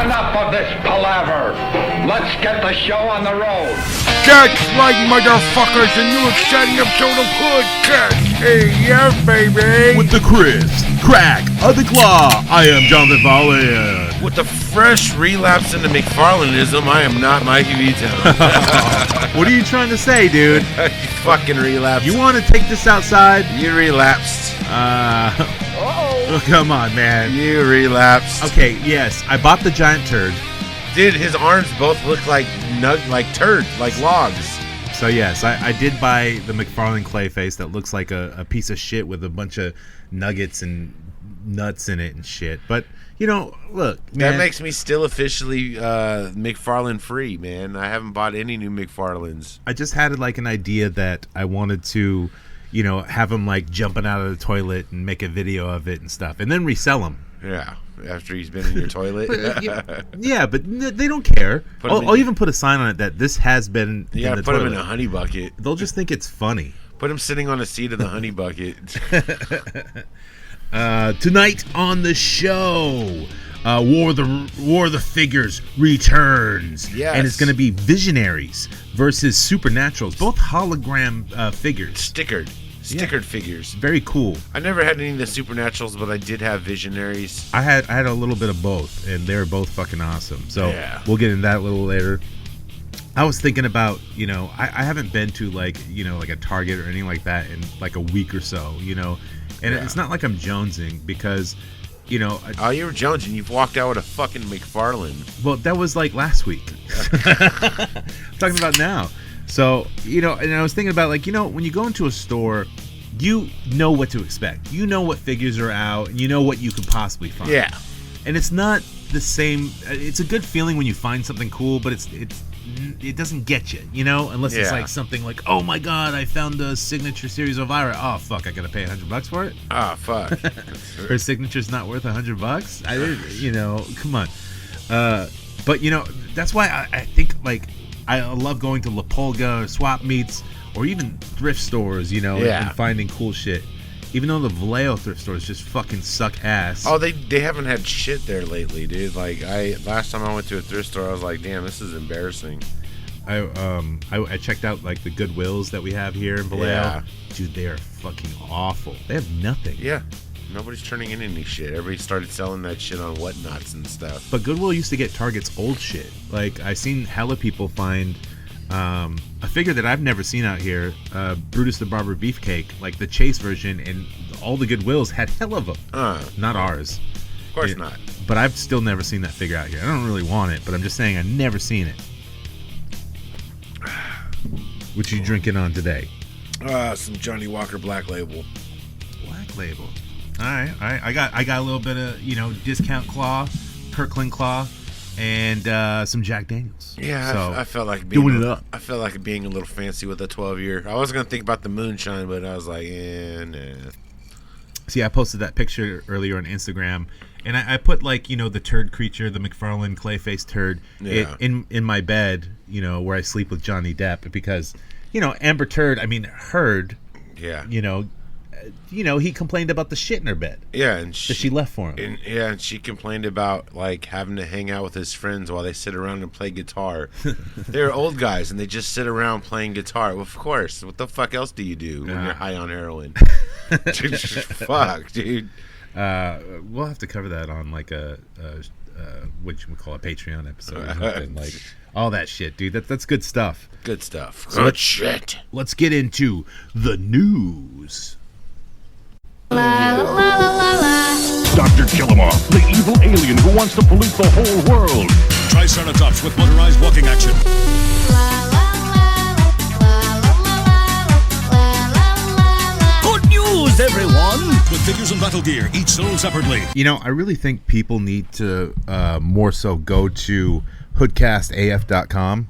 Enough of this palaver. Let's get the show on the road. That's right, motherfuckers, a new exciting episode of Hoodcast. Hey, yeah, baby. With the crisp crack of the claw, I am Jonathan McFarlane. With the fresh relapse into McFarlaneism, I am not Mikey Vito. What are you trying to say, dude? You fucking relapsed. You want to take this outside? You relapsed. Oh, come on, man. You relapsed. Okay, yes, I bought the giant turd. Dude, his arms both look like turds, like logs. So yes, I did buy the McFarlane clay face that looks like a piece of shit with a bunch of nuggets and nuts in it and shit. But, you know, look, man. That makes me still officially McFarlane free, man. I haven't bought any new McFarlanes. I just had like an idea that I wanted to, you know, have him like jumping out of the toilet and make a video of it and stuff, and then resell them. Yeah, after he's been in your toilet. Yeah, but they don't care. I'll even put a sign on it that this has been. You gotta put him in a honey bucket. They'll just think it's funny. Put him sitting on a seat of the honey bucket. Tonight on the show, War of the Figures returns. Yes. And it's going to be Visionaries versus Supernaturals, both hologram figures. Stickered figures. Very cool. I never had any of the Supernaturals, but I did have Visionaries. I had a little bit of both, and they're both fucking awesome. So yeah. We'll get into that a little later. I was thinking about, you know, I haven't been to like, you know, like a Target or anything like that in like a week or so, you know, and It's not like I'm jonesing because, you know. You were jonesing. You've walked out with a fucking McFarlane. Well, that was like last week. I'm talking about now. So, you know, and I was thinking about, like, you know, when you go into a store, you know what to expect. You know what figures are out, and you know what you could possibly find. Yeah. And it's not the same. It's a good feeling when you find something cool, but it doesn't get you, you know, unless it's like something like, oh my god, I found a signature series of Ira. Oh fuck, I gotta pay $100 for it. Oh fuck. Her signature's not worth $100. I didn't, you know, come on. But you know, that's why I think like I love going to La Pulga or swap meets or even thrift stores, you know, and finding cool shit. Even though the Vallejo thrift stores just fucking suck ass. Oh, they haven't had shit there lately, dude. Like last time I went to a thrift store, I was like, damn, this is embarrassing. I checked out like the Goodwills that we have here in Vallejo. Yeah. Dude, they are fucking awful. They have nothing. Yeah. Nobody's turning in any shit. Everybody started selling that shit on Whatnots and stuff. But Goodwill used to get Target's old shit. Like, I seen hella people find a figure that I've never seen out here, Brutus the Barber Beefcake, like the Chase version, and all the Goodwills had hell of them. Not ours. Of course not. But I've still never seen that figure out here. I don't really want it, but I'm just saying I've never seen it. What you drinking on today? Some Johnny Walker Black Label. Black Label. All right. I got a little bit of, you know, Discount Claw, Kirkland Claw, and some Jack Daniels. Yeah, so, I felt like doing it up. I felt like being a little fancy with a 12-year. I was gonna think about the moonshine, but I was like, nah. See, I posted that picture earlier on Instagram, and I put like, you know, the turd creature, the McFarlane Clayface turd, in my bed, you know, where I sleep with Johnny Depp, because, you know, Amber Heard, you know, he complained about the shit in her bed. Yeah, and she left for him. And she complained about like having to hang out with his friends while they sit around and play guitar. They're old guys and they just sit around playing guitar. Well, of course. What the fuck else do you do when you're high on heroin? Fuck, dude. We'll have to cover that on like a what you would call a Patreon episode or something. Like all that shit, dude. That's good stuff. Good stuff. So let's get into the news. Dr. Killamoff, the evil alien who wants to pollute the whole world. Triceratops with motorized walking action. Good news, everyone! With figures and battle gear, each sold separately. You know, I really think people need to more so go to HoodCastAF.com.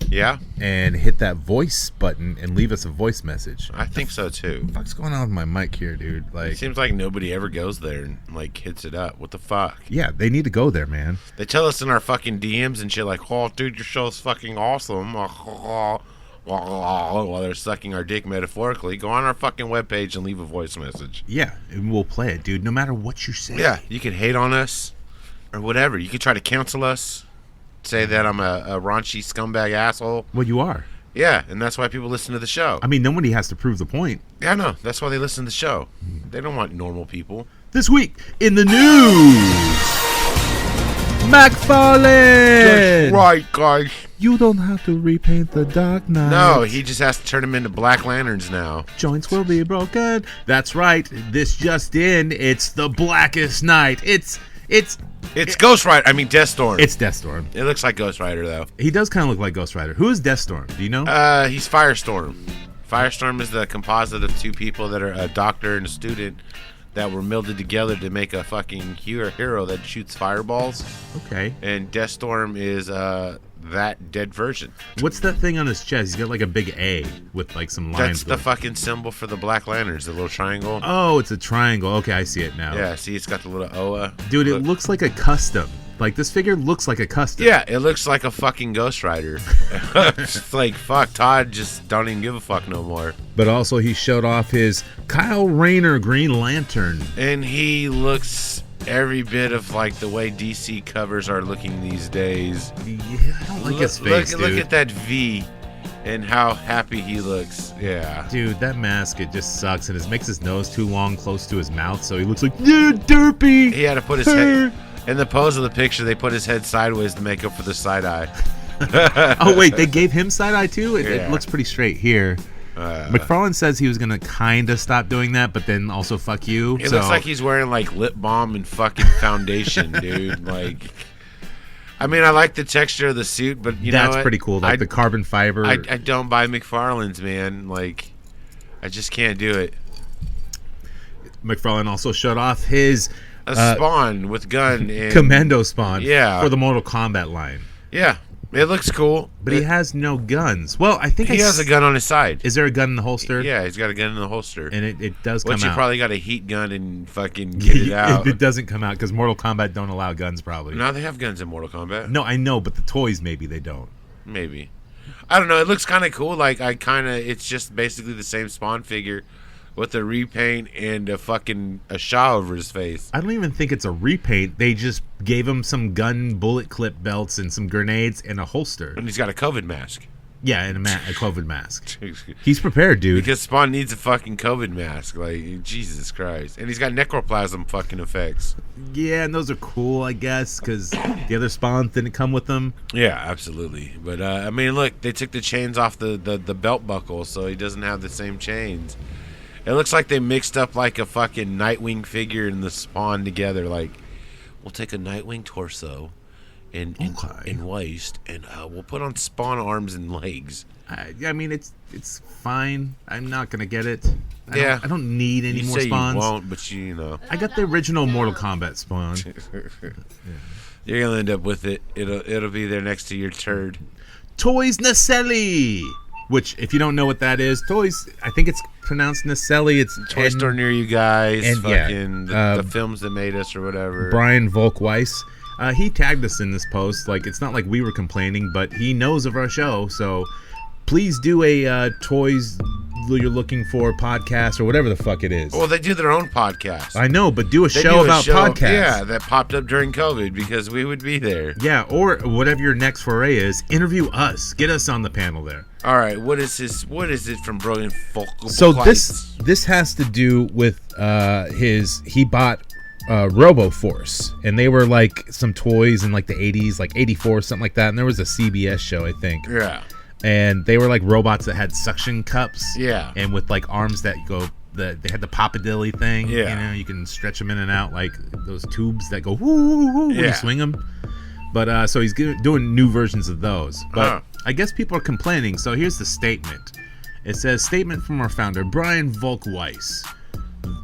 Yeah? And hit that voice button and leave us a voice message. I think so too. What the fuck's going on with my mic here, dude? Like, it seems like nobody ever goes there and like hits it up. What the fuck? Yeah, they need to go there, man. They tell us in our fucking DMs and shit like, oh, dude, your show's fucking awesome. While they're sucking our dick metaphorically, go on our fucking webpage and leave a voice message. Yeah, and we'll play it, dude, no matter what you say. Yeah, you can hate on us, or whatever. You could try to counsel us, say that I'm a raunchy scumbag asshole. Well, you are. Yeah, and that's why people listen to the show. I mean, nobody has to prove the point. Yeah, I know. That's why they listen to the show. They don't want normal people. This week in the news, McFarlane. That's right, guys. You don't have to repaint the Dark Knight. No, he just has to turn them into Black Lanterns now. Joints will be broken. That's right. This just in. It's the Blackest Night. It's Ghost Rider. I mean, Deathstorm. It's Deathstorm. It looks like Ghost Rider, though. He does kind of look like Ghost Rider. Who is Deathstorm? Do you know? He's Firestorm. Firestorm is the composite of two people that are a doctor and a student that were melded together to make a fucking hero that shoots fireballs. Okay. And Deathstorm is that dead version. What's that thing on his chest? He's got like a big A with like some lines. That's the fucking symbol for the Black Lanterns, the little triangle. Oh, it's a triangle. Okay, I see it now. Yeah, see, it's got the little OA. Dude, it looks like a custom. Like, this figure looks like a custom. Yeah, it looks like a fucking Ghost Rider. It's like, fuck, Todd just don't even give a fuck no more. But also, he showed off his Kyle Rayner Green Lantern. And he looks every bit of like the way DC covers are looking these days. Yeah, I don't like his face, dude. Look at that V and how happy he looks. Yeah. Dude, that mask, it just sucks. And it makes his nose too long close to his mouth, so he looks like, yeah, derpy. He had to put his head... In the pose of the picture, they put his head sideways to make up for the side eye. Oh, wait, they gave him side eye too? It looks pretty straight here. McFarlane says he was going to kind of stop doing that, but then also fuck you. It looks like he's wearing like lip balm and fucking foundation, dude. Like, I mean, I like the texture of the suit, but you know what? That's pretty cool. Like the carbon fiber. I don't buy McFarlane's, man. Like, I just can't do it. McFarlane also showed off his... Spawn with gun and Commando Spawn for the Mortal Kombat line. Yeah, it looks cool. But he has no guns. Well, I think he has a gun on his side. Is there a gun in the holster? Yeah, he's got a gun in the holster. And it does come out. But you probably got a heat gun and fucking get it out. It doesn't come out because Mortal Kombat don't allow guns probably. No, they have guns in Mortal Kombat. No, I know, but the toys maybe they don't. Maybe. I don't know. It looks kind of cool. Like, it's just basically the same Spawn figure with a repaint and a Shaw over his face. I don't even think it's a repaint. They just gave him some gun bullet clip belts and some grenades and a holster. And he's got a COVID mask. Yeah, and a COVID mask. He's prepared, dude. Because Spawn needs a fucking COVID mask. Like, Jesus Christ. And he's got necroplasm fucking effects. Yeah, and those are cool, I guess, because the other Spawns didn't come with them. Yeah, absolutely. But, I mean, look, they took the chains off the belt buckle, so he doesn't have the same chains. It looks like they mixed up like a fucking Nightwing figure and the Spawn together. Like, we'll take a Nightwing torso and waist, and we'll put on Spawn arms and legs. I mean, it's fine. I'm not gonna get it. I don't need any more Spawns. You won't, but you know. I got the original Mortal Kombat Spawn. You're gonna end up with it. It'll be there next to your turd. Toys Nacelli. Which, if you don't know what that is, toys, I think it's pronounced Nacelli. It's Toy store near you guys. And fucking the films that made us or whatever. Brian Volkweiss. He tagged us in this post. Like, it's not like we were complaining, but he knows of our show. So please do a toys you're looking for podcast or whatever the fuck it is. Well, they do their own podcast. I know, but do a show about podcasts. Yeah, that popped up during COVID because we would be there. Yeah, or whatever your next foray is, interview us. Get us on the panel there. All right, what is this? What is it from Brilliant Folk? So this has to do with he bought RoboForce, and they were like some toys in like the 80s, like 84, something like that, and there was a CBS show, I think. Yeah. And they were like robots that had suction cups. Yeah. And with like arms that go, they had the Popadilly thing. Yeah. You know, you can stretch them in and out like those tubes that go whoo when you swing them. But so he's doing new versions of those. But I guess people are complaining. So here's the statement. It says, statement from our founder, Brian Volkweiss.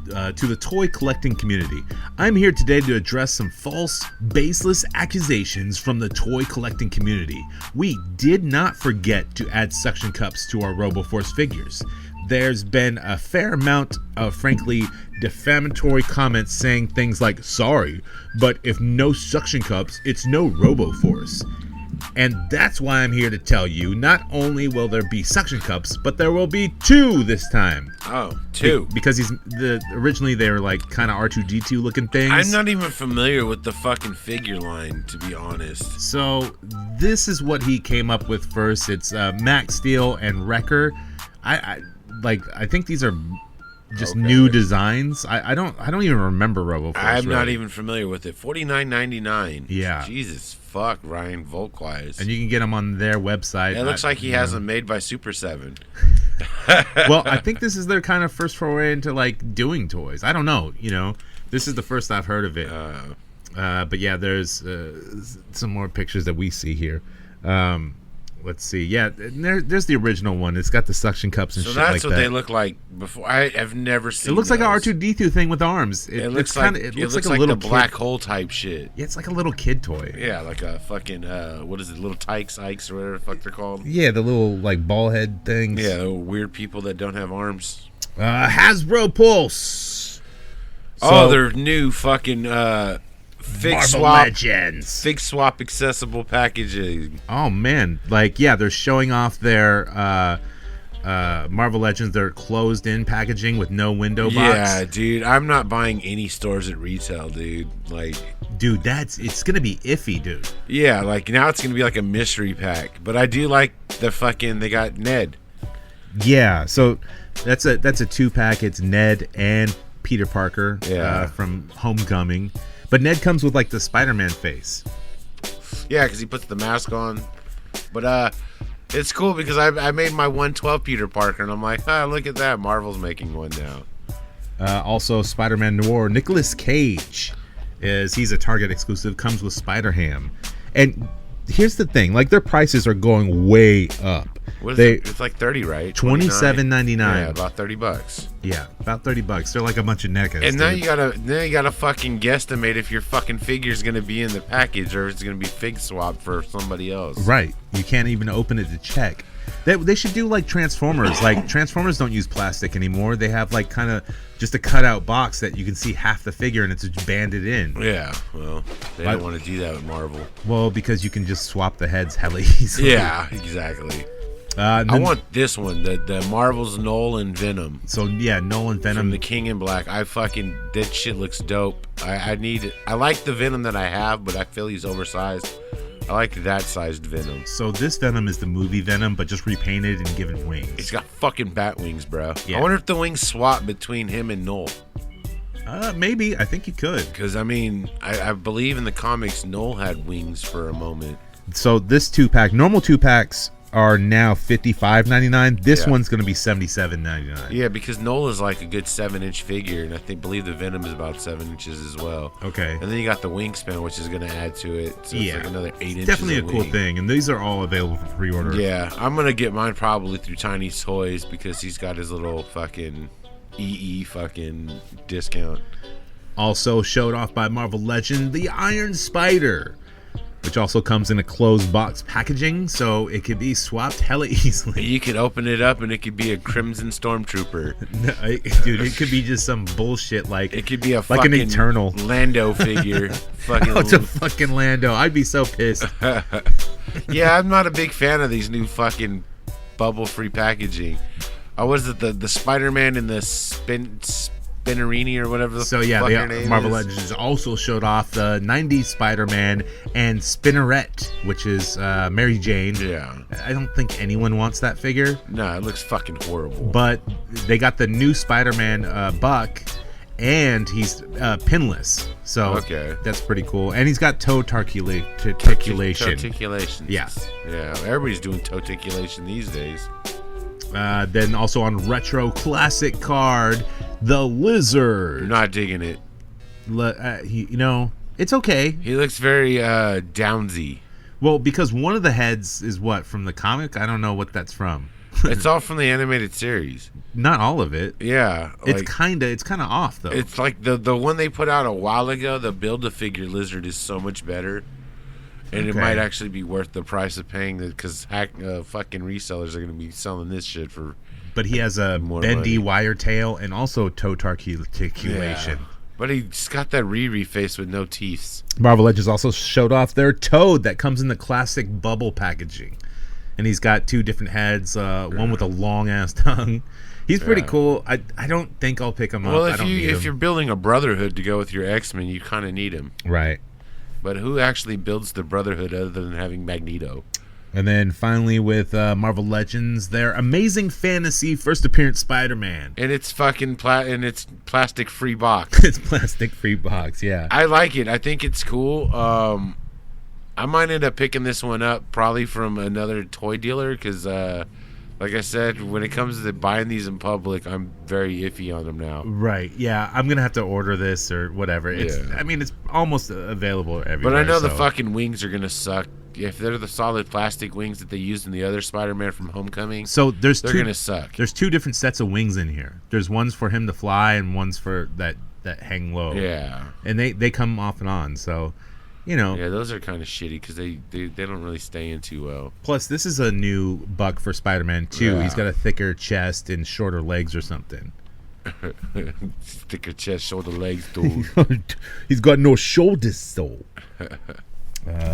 To the toy collecting community. I'm here today to address some false, baseless accusations from the toy collecting community. We did not forget to add suction cups to our RoboForce figures. There's been a fair amount of, frankly, defamatory comments saying things like, sorry, but if no suction cups, it's no RoboForce. And that's why I'm here to tell you, not only will there be suction cups, but there will be 2 this time. Oh, 2. Because originally they were like kind of R2-D2 looking things. I'm not even familiar with the fucking figure line, to be honest. So this is what he came up with first. It's Max Steel and Wrecker. I think these are just new designs. I don't even remember RoboForce. I'm not even familiar with it. $49.99. Yeah. Jesus fuck, Ryan Volkwise. And you can get them on their website. It looks like he has them made by Super 7. Well, I think this is their kind of first foray into like doing toys. I don't know. This is the first I've heard of it. But yeah, there's some more pictures that we see here. Let's see. Yeah, there's the original one. It's got the suction cups and shit like that. So that's what they look like before. I've never seen. It looks like an R2-D2 thing with arms. It looks like a little black hole type shit. Yeah, it's like a little kid toy. Yeah, like a fucking what is it? Little Tykes, Ikes, or whatever the fuck they're called. Yeah, the little like ball head things. Yeah, the weird people that don't have arms. Hasbro Pulse. They're new fucking. Fig swap accessible packaging. Oh man, they're showing off their Marvel Legends. They're closed in packaging with no window box. Yeah, dude, I'm not buying any stores at retail, dude. Dude, it's gonna be iffy, dude. Yeah, now it's gonna be like a mystery pack. But I do like they got Ned. Yeah, so that's a 2-pack. It's Ned and Peter Parker. From Homecoming. But Ned comes with the Spider-Man face. Yeah, because he puts the mask on. But it's cool because I made my 112 Peter Parker, and I'm like, look at that. Marvel's making one now. Also, Spider-Man Noir. Nicolas Cage he's a Target exclusive. Comes with Spider-Ham. And here's the thing. Their prices are going way up. What is it? It's like 30, right? $27.99. Yeah, about $30. Yeah, about $30. They're like a bunch of NECAs. And now you gotta fucking guesstimate if your fucking figure's gonna be in the package or if it's gonna be fig swap for somebody else. Right. You can't even open it to check. They should do like Transformers. Transformers don't use plastic anymore. They have kind of just a cutout box that you can see half the figure and it's just banded in. Yeah, well, they don't want to do that with Marvel. Well, because you can just swap the heads hella easily. Yeah, exactly. I want this one, the Marvel's Nolan Venom. So yeah, Nolan Venom from the King in Black. That shit looks dope. I need it. I like the Venom that I have, but I feel he's oversized. I like that sized Venom. So this Venom is the movie Venom, but just repainted and given wings. He's got fucking bat wings, bro. Yeah. I wonder if the wings swap between him and Noel. Maybe. I think you could. Because, I believe in the comics, Noel had wings for a moment. So this 2-pack, normal 2-packs are now $55.99. This one's going to be $77.99. Yeah, because Noel is like a good 7-inch figure, and believe the Venom is about 7 inches as well. Okay. And then you got the wingspan, which is going to add to it. So it's like another 8 inches. Definitely a cool thing, and these are all available for pre-order. Yeah, I'm going to get mine probably through Tiny Toys because he's got his little fucking EE fucking discount. Also showed off by Marvel Legend, the Iron Spider, which also comes in a closed box packaging, so it could be swapped hella easily. You could open it up and it could be a Crimson Stormtrooper. Dude, it could be just some bullshit it could be a like fucking an Eternal Lando figure. It's a fucking Lando. I'd be so pissed. Yeah, I'm not a big fan of these new fucking bubble-free packaging. Was it the Spider-Man and the Spinnerini or whatever the fuck her name Marvel is? Legends also showed off the 90s Spider-Man and Spinnerette, which is Mary Jane. Yeah. I don't think anyone wants that figure. No, it looks fucking horrible. But they got the new Spider-Man Buck, and he's pinless. So that's pretty cool. And he's got toe articulation. Articulation. Yeah. Yeah, everybody's doing toticulation these days. Then also on Retro Classic card, the Lizard. You're not digging it. It's okay. He looks very Downsy. Well, because one of the heads is from the comic? I don't know what that's from. It's all from the animated series. Not all of it. Yeah. It's kind of off, though. It's like the one they put out a while ago, the Build-A-Figure Lizard is so much better. And it might actually be worth the price of paying because fucking resellers are going to be selling this shit for. But he has a bendy wire tail and also toe articulation. But he's got that Riri face with no teeth. Marvel Legends also showed off their Toad that comes in the classic bubble packaging. And he's got 2 different heads, one with a long-ass tongue. He's pretty cool. I don't think I'll pick him up. Well, if you're building a Brotherhood to go with your X-Men, you kind of need him. Right. But who actually builds the Brotherhood other than having Magneto? And then finally with Marvel Legends, their Amazing Fantasy first appearance Spider-Man. And it's fucking plastic-free box. It's plastic-free box, yeah. I like it. I think it's cool. I might end up picking this one up probably from another toy dealer because, like I said, when it comes to buying these in public, I'm very iffy on them now. Right, yeah. I'm going to have to order this or whatever. I mean, it's almost available everywhere. But I know the fucking wings are going to suck. If they're the solid plastic wings that they used in the other Spider-Man from Homecoming, so they're going to suck. There's 2 different sets of wings in here. There's ones for him to fly and ones for that hang low. Yeah. And they come off and on, so, you know. Yeah, those are kind of shitty because they don't really stay in too well. Plus, this is a new bug for Spider-Man, too. Yeah. He's got a thicker chest and shorter legs or something. Thicker chest, shoulder legs, dude. He's got no shoulders, though.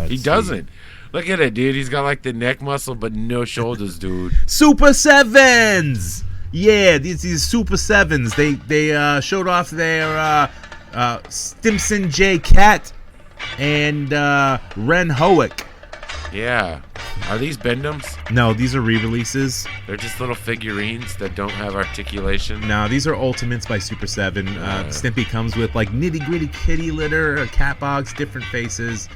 He doesn't. Look at it, dude. He's got like the neck muscle, but no shoulders, dude. Super Sevens! Yeah, these Super Sevens. They showed off their Stimson J. Cat and Ren Hoek. Yeah. Are these Bendums? No, these are re-releases. They're just little figurines that don't have articulation. No, these are Ultimates by Super 7. Stimpy comes with like nitty-gritty kitty litter, a cat box, different faces.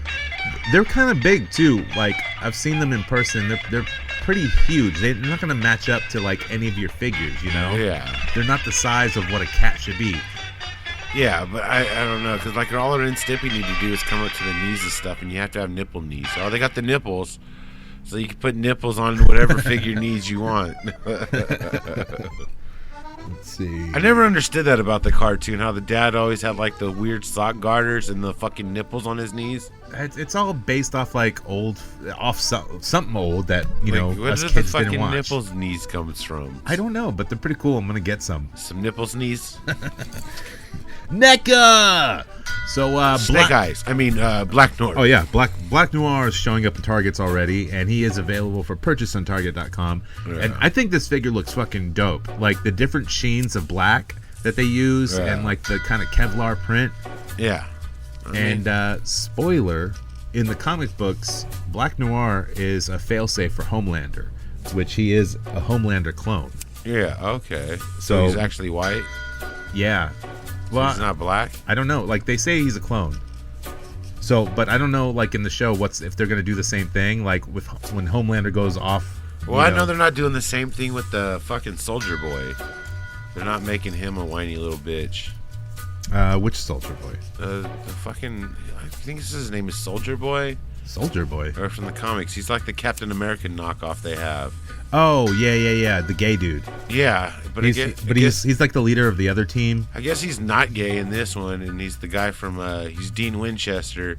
They're kind of big too. Like, I've seen them in person. They're pretty huge. They're not going to match up to like any of your figures, you know? Yeah. They're not the size of what a cat should be. Yeah, but I don't know, because like all Ren and Stimpy need to do is come up to the knees and stuff, and you have to have nipple knees. Oh, they got the nipples, so you can put nipples on whatever figure knees you want. Let's see. I never understood that about the cartoon, how the dad always had like the weird sock garters and the fucking nipples on his knees. It's all based off like something old that, you know, Where us did kids the didn't fucking watch. nipples knees comes from? I don't know, but they're pretty cool. I'm gonna get some. Some nipples knees. NECA. So Snake Eyes. I mean Black Noir. Oh yeah, Black Noir is showing up in Targets already, and he is available for purchase on Target.com. Yeah. And I think this figure looks fucking dope. Like the different sheens of black that they use, and like the kind of Kevlar print. Yeah. And spoiler, in the comic books, Black Noir is a failsafe for Homelander, which he is a Homelander clone. Yeah. Okay. So he's actually white. Yeah. Well, he's not black. I don't know. Like they say he's a clone. So, but I don't know. Like in the show, if they're gonna do the same thing? Like with when Homelander goes off. Well, I know they're not doing the same thing with the fucking Soldier Boy. They're not making him a whiny little bitch. Which Soldier Boy? The fucking, I think his name is Soldier Boy. Soldier Boy. Or from the comics, he's like the Captain American knockoff they have. Oh yeah, the gay dude. Yeah, but he's like the leader of the other team. I guess he's not gay in this one, and he's the guy from he's Dean Winchester,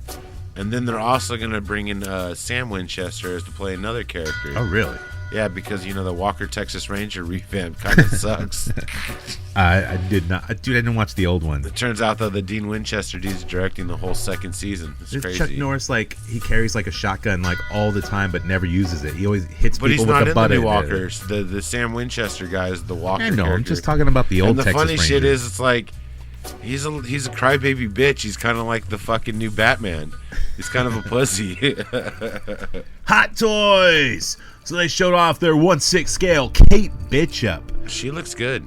and then they're also gonna bring in Sam Winchester as to play another character. Oh really? Yeah, because the Walker Texas Ranger revamp kind of sucks. I did not, dude. I didn't watch the old one. It turns out though the Dean Winchester dude's directing the whole second season. It's crazy. Chuck Norris, like he carries like a shotgun like all the time, but never uses it. He always hits but people he's not with the butt. In the new Walkers. The Sam Winchester guy is the Walker. I know. Character. I'm just talking about the old. And the Texas funny Ranger. shit is, it's like he's a crybaby bitch. He's kind of like the fucking new Batman. He's kind of a pussy. Hot Toys. So they showed off their 1/6 scale Kate Bishop. She looks good.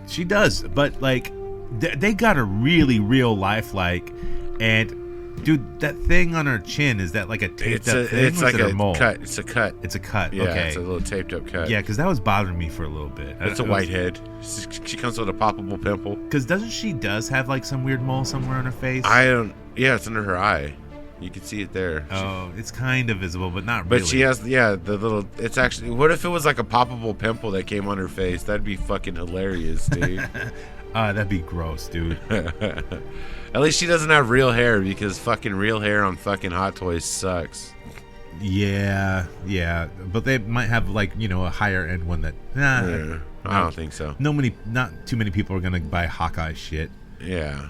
She does, but like they got a really real life and dude, that thing on her chin, is that like a taped up thing? It's like a mold? cut. It's a cut. It's a cut. Yeah, okay. it's a little taped up cut. Yeah, because that was bothering me for a little bit. It's a whitehead. She comes with a poppable pimple. Because does have like some weird mole somewhere on her face? Yeah, it's under her eye. You can see it there. Oh, it's kind of visible, but not really. But she has, the little. It's actually. What if it was like a poppable pimple that came on her face? That'd be fucking hilarious, dude. That'd be gross, dude. At least she doesn't have real hair, because fucking real hair on fucking Hot Toys sucks. Yeah, but they might have like a higher end one that. I don't think so. Not too many people are gonna buy Hawkeye shit. Yeah.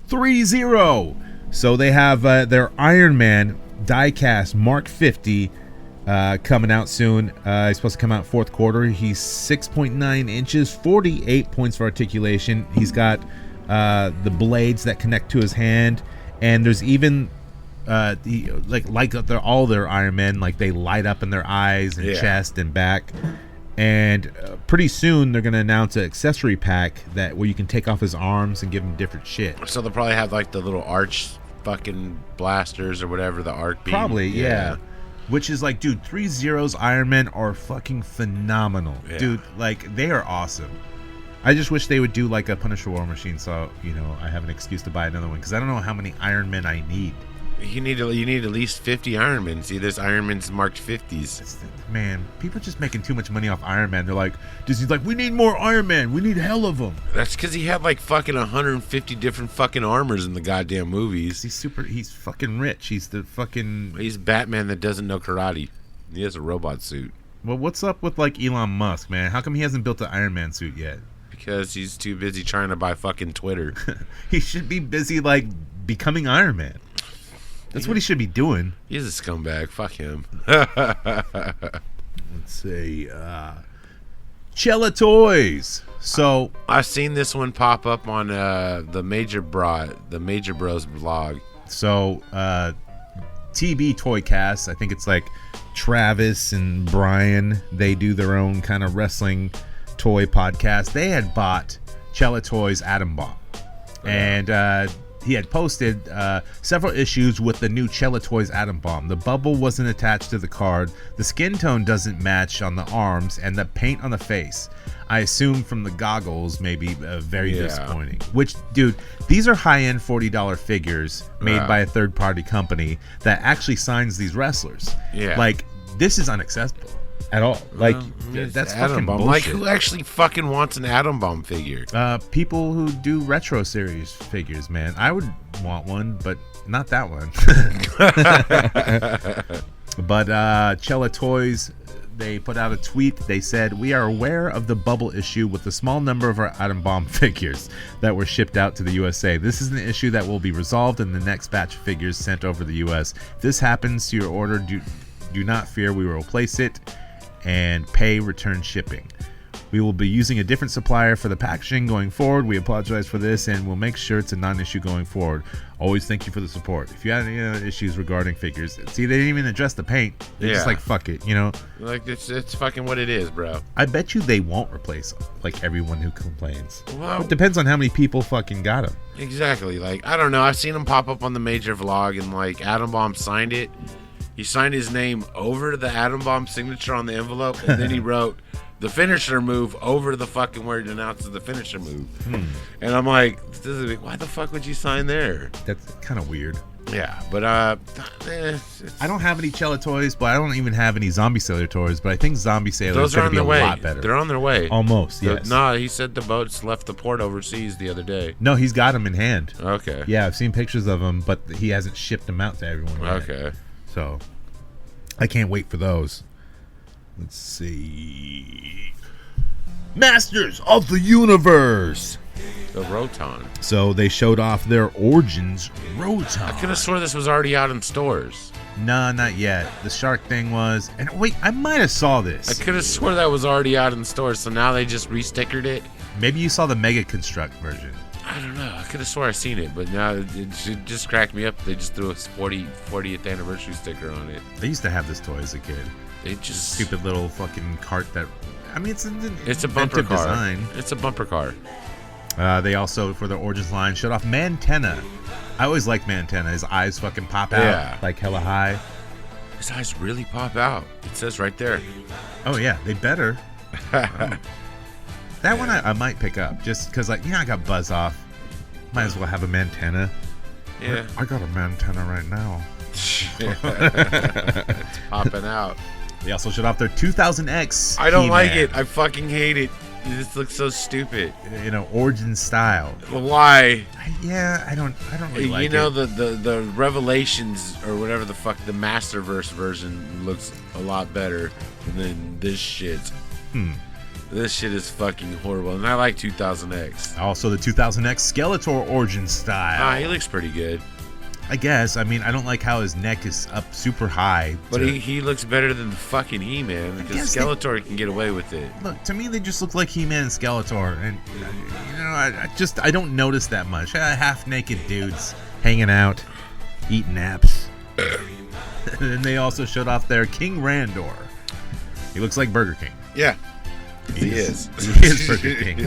3-0. So they have their Iron Man diecast Mark 50 coming out soon. He's supposed to come out fourth quarter. He's 6.9 inches, 48 points for articulation. He's got the blades that connect to his hand, and there's even all their Iron Men, like they light up in their eyes and chest and back. And pretty soon they're gonna announce an accessory pack where you can take off his arms and give him different shit. So they'll probably have like the little arch fucking blasters or whatever, the arc beam. Probably, yeah. Which is like, dude, 3-0's Iron Men are fucking phenomenal. Yeah. Dude, like, they are awesome. I just wish they would do like a Punisher War Machine, so, you know, I have an excuse to buy another one, because I don't know how many Iron Men I need. You need at least 50 Iron Men. See, there's Iron Men's marked 50s. Man, people are just making too much money off Iron Man. They're like, Disney's like, we need more Iron Man. We need hell of them. That's because he had like fucking 150 different fucking armors in the goddamn movies. He's fucking rich. He's Batman that doesn't know karate. He has a robot suit. Well, what's up with like Elon Musk, man? How come he hasn't built an Iron Man suit yet? Because he's too busy trying to buy fucking Twitter. He should be busy like becoming Iron Man. That's what he should be doing. He's a scumbag. Fuck him. Let's see. Cella Toys. So I've seen this one pop up on the Major Bros blog. So TB Toycast, I think it's like Travis and Brian. They do their own kind of wrestling toy podcast. They had bought Cella Toys Atom Bomb, and he had posted several issues with the new Cella Toys Atom Bomb. The bubble wasn't attached to the card, the skin tone doesn't match on the arms, and the paint on the face, I assume from the goggles, maybe very disappointing. Which, dude, these are high-end $40 figures made by a third-party company that actually signs these wrestlers. Yeah. Like, this is unacceptable at all. Like, that's fucking bullshit. Like, who actually fucking wants an Atom Bomb figure? People who do retro series figures, man. I would want one, but not that one. But Cella Toys, they put out a tweet. They said, "We are aware of the bubble issue with the small number of our Atom Bomb figures that were shipped out to the USA. This is an issue that will be resolved in the next batch of figures sent over the US. If this happens to your order, do not fear, we will replace it and pay return shipping. We will be using a different supplier for the packaging going forward. We apologize for this, and we'll make sure it's a non-issue going forward. Always thank you for the support. If you have any issues regarding figures," see, they didn't even address the paint. They're just like, fuck it, you know? Like, it's fucking what it is, bro. I bet you they won't replace like everyone who complains. Well, it depends on how many people fucking got them. Exactly. Like, I don't know. I've seen them pop up on the Major vlog, and like Atom Bomb signed it. He signed his name over the Atom Bomb signature on the envelope, and then he wrote the finisher move over the fucking where it announces the finisher move. And I'm like, why the fuck would you sign there? That's kind of weird. Yeah, but I don't have any Cella Toys, but I don't even have any Zombie Sailor toys. But I think Zombie Sailor is going to be a lot better. They're on their way. Almost, yes. No, he said the boats left the port overseas the other day. No, he's got them in hand. Okay. Yeah, I've seen pictures of them, but he hasn't shipped them out to everyone yet. Okay. So, I can't wait for those. Let's see. Masters of the Universe. The Roton. So they showed off their Origins Roton. I could have swore this was already out in stores. No, not yet. The shark thing was. And wait, I might have saw this. I could have swore that was already out in stores, so now they just restickered it. Maybe you saw the Mega Construct version. I don't know. I could have swore I seen it, but now it just cracked me up. They just threw a 40th anniversary sticker on it. I used to have this toy as a kid. It just stupid little fucking cart that. I mean, it's a bumper car. Design. It's a bumper car. They also, for their Origins line, showed off Mantenna. I always liked Mantenna. His eyes fucking pop out like hella high. His eyes really pop out. It says right there. Oh yeah, they better. That one I might pick up just because, like, I got Buzz Off. Might as well have a Mantenna. Yeah. I got a Mantenna right now. It's popping out. They also showed off their 2000X. I don't like it. I fucking hate it. This looks so stupid. Origin style. Why? I don't really like it. The Revelations or whatever the fuck, the Masterverse version looks a lot better than this shit. This shit is fucking horrible, and I like 2000X. Also, the 2000X Skeletor origin style. He looks pretty good. I guess. I mean, I don't like how his neck is up super high. But he looks better than the fucking He-Man, because Skeletor can get away with it. Look, to me, they just look like He-Man and Skeletor, and you know, I don't notice that much. Half-naked dudes hanging out, eating naps. And then they also showed off their King Randor. He looks like Burger King. Yeah. He is. He is Burger King.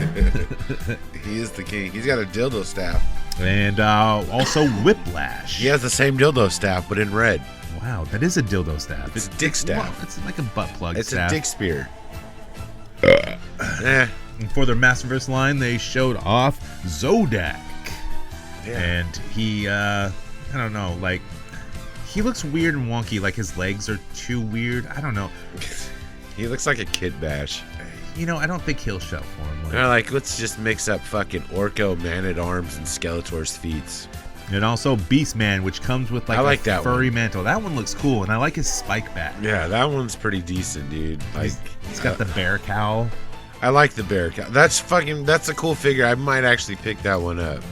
He is the king. He's got a dildo staff. And also Whiplash. He has the same dildo staff, but in red. Wow, that is a dildo staff. It's a dick staff. Well, it's like a butt plug It's staff. a dick spear. And for their Masterverse line, they showed off Zodak. Yeah. And he, I don't know, like, he looks weird and wonky. Like, his legs are too weird. I don't know. He looks like a Kid Bash. You know, I don't think he'll show for him. They're like, let's just mix up fucking Orko, Man-at-Arms, and Skeletor's feet. And also Beastman, which comes with like, I like a that furry one. mantle. That one looks cool, and I like his spike bat. Yeah, that one's pretty decent, dude. Like, He's got the bear cowl. I like the bear cow. That's a cool figure. I might actually pick that one up.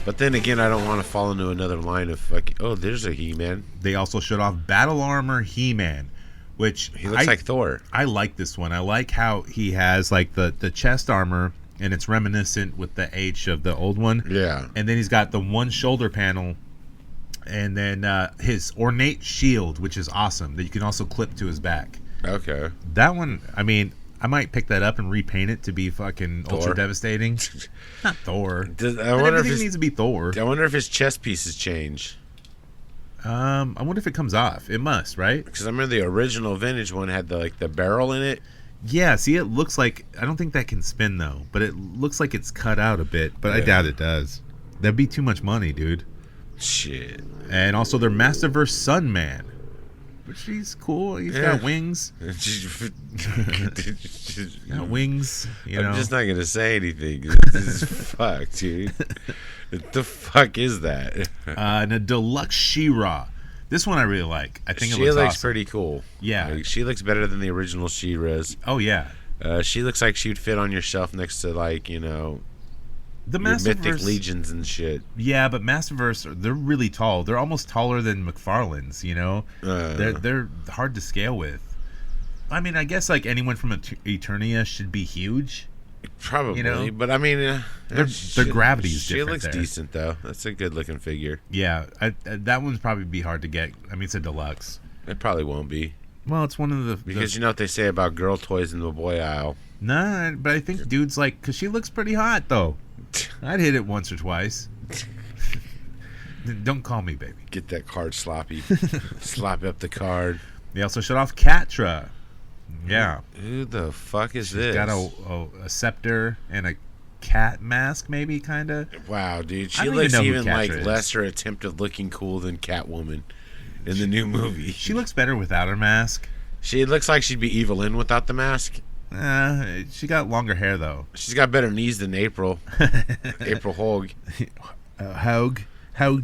But then again, I don't want to fall into another line of fucking. Oh, there's a He-Man. They also showed off Battle Armor He-Man, which He looks like Thor. I like this one. I like how he has like the chest armor, and it's reminiscent with the H of the old one. Yeah. And then he's got the one shoulder panel, and then his ornate shield, which is awesome, that you can also clip to his back. Okay. That one, I mean, I might pick that up and repaint it to be fucking Thor. ultra devastating. Not Thor. I Not wonder if everything his, needs to be Thor. I wonder if his chest pieces change. I wonder if it comes off. It must, right? Because I remember the original vintage one had the barrel in it. Yeah, see, it looks like... I don't think that can spin, though. But it looks like it's cut out a bit. But I doubt it does. That'd be too much money, dude. Shit. And also their Masterverse Sunman. Which he's cool. He's got wings. Got wings, you know. I'm just not going to say anything. This is fucked, dude. What the fuck is that? And a deluxe She-Ra. This one I really like. I think She it looks looks awesome. pretty cool. Yeah. Like, she looks better than the original She-Ra's. Oh, yeah. She looks like she'd fit on your shelf next to, like, you know, The your Mythic Masterverse... Legions and shit. Yeah, but Masterverse, they're really tall. They're almost taller than McFarlane's, you know? They're hard to scale with. I mean, I guess, like, anyone from Eternia should be huge. Probably, you know? but I mean, Their gravity's she different looks there. decent though. That's a good looking figure. Yeah, that one's probably be hard to get. I mean, it's a deluxe. It probably won't be Well, it's one of the... because you know what they say about girl toys in the boy aisle. Nah, but I think dudes like... Because she looks pretty hot, though. I'd hit it once or twice. Don't call me, baby. Get that card sloppy. Slop up the card. They also shut off Catra. Yeah. Who the fuck is this? Got a scepter and a cat mask, maybe, kind of. Wow, dude. I She don't looks even know who even like Catra is. lesser attempt at looking cool than Catwoman in the new movie. She looks better without her mask. She looks like she'd be Evelyn without the mask. She got longer hair, though. She's got better knees than April. April Hogue. Hogue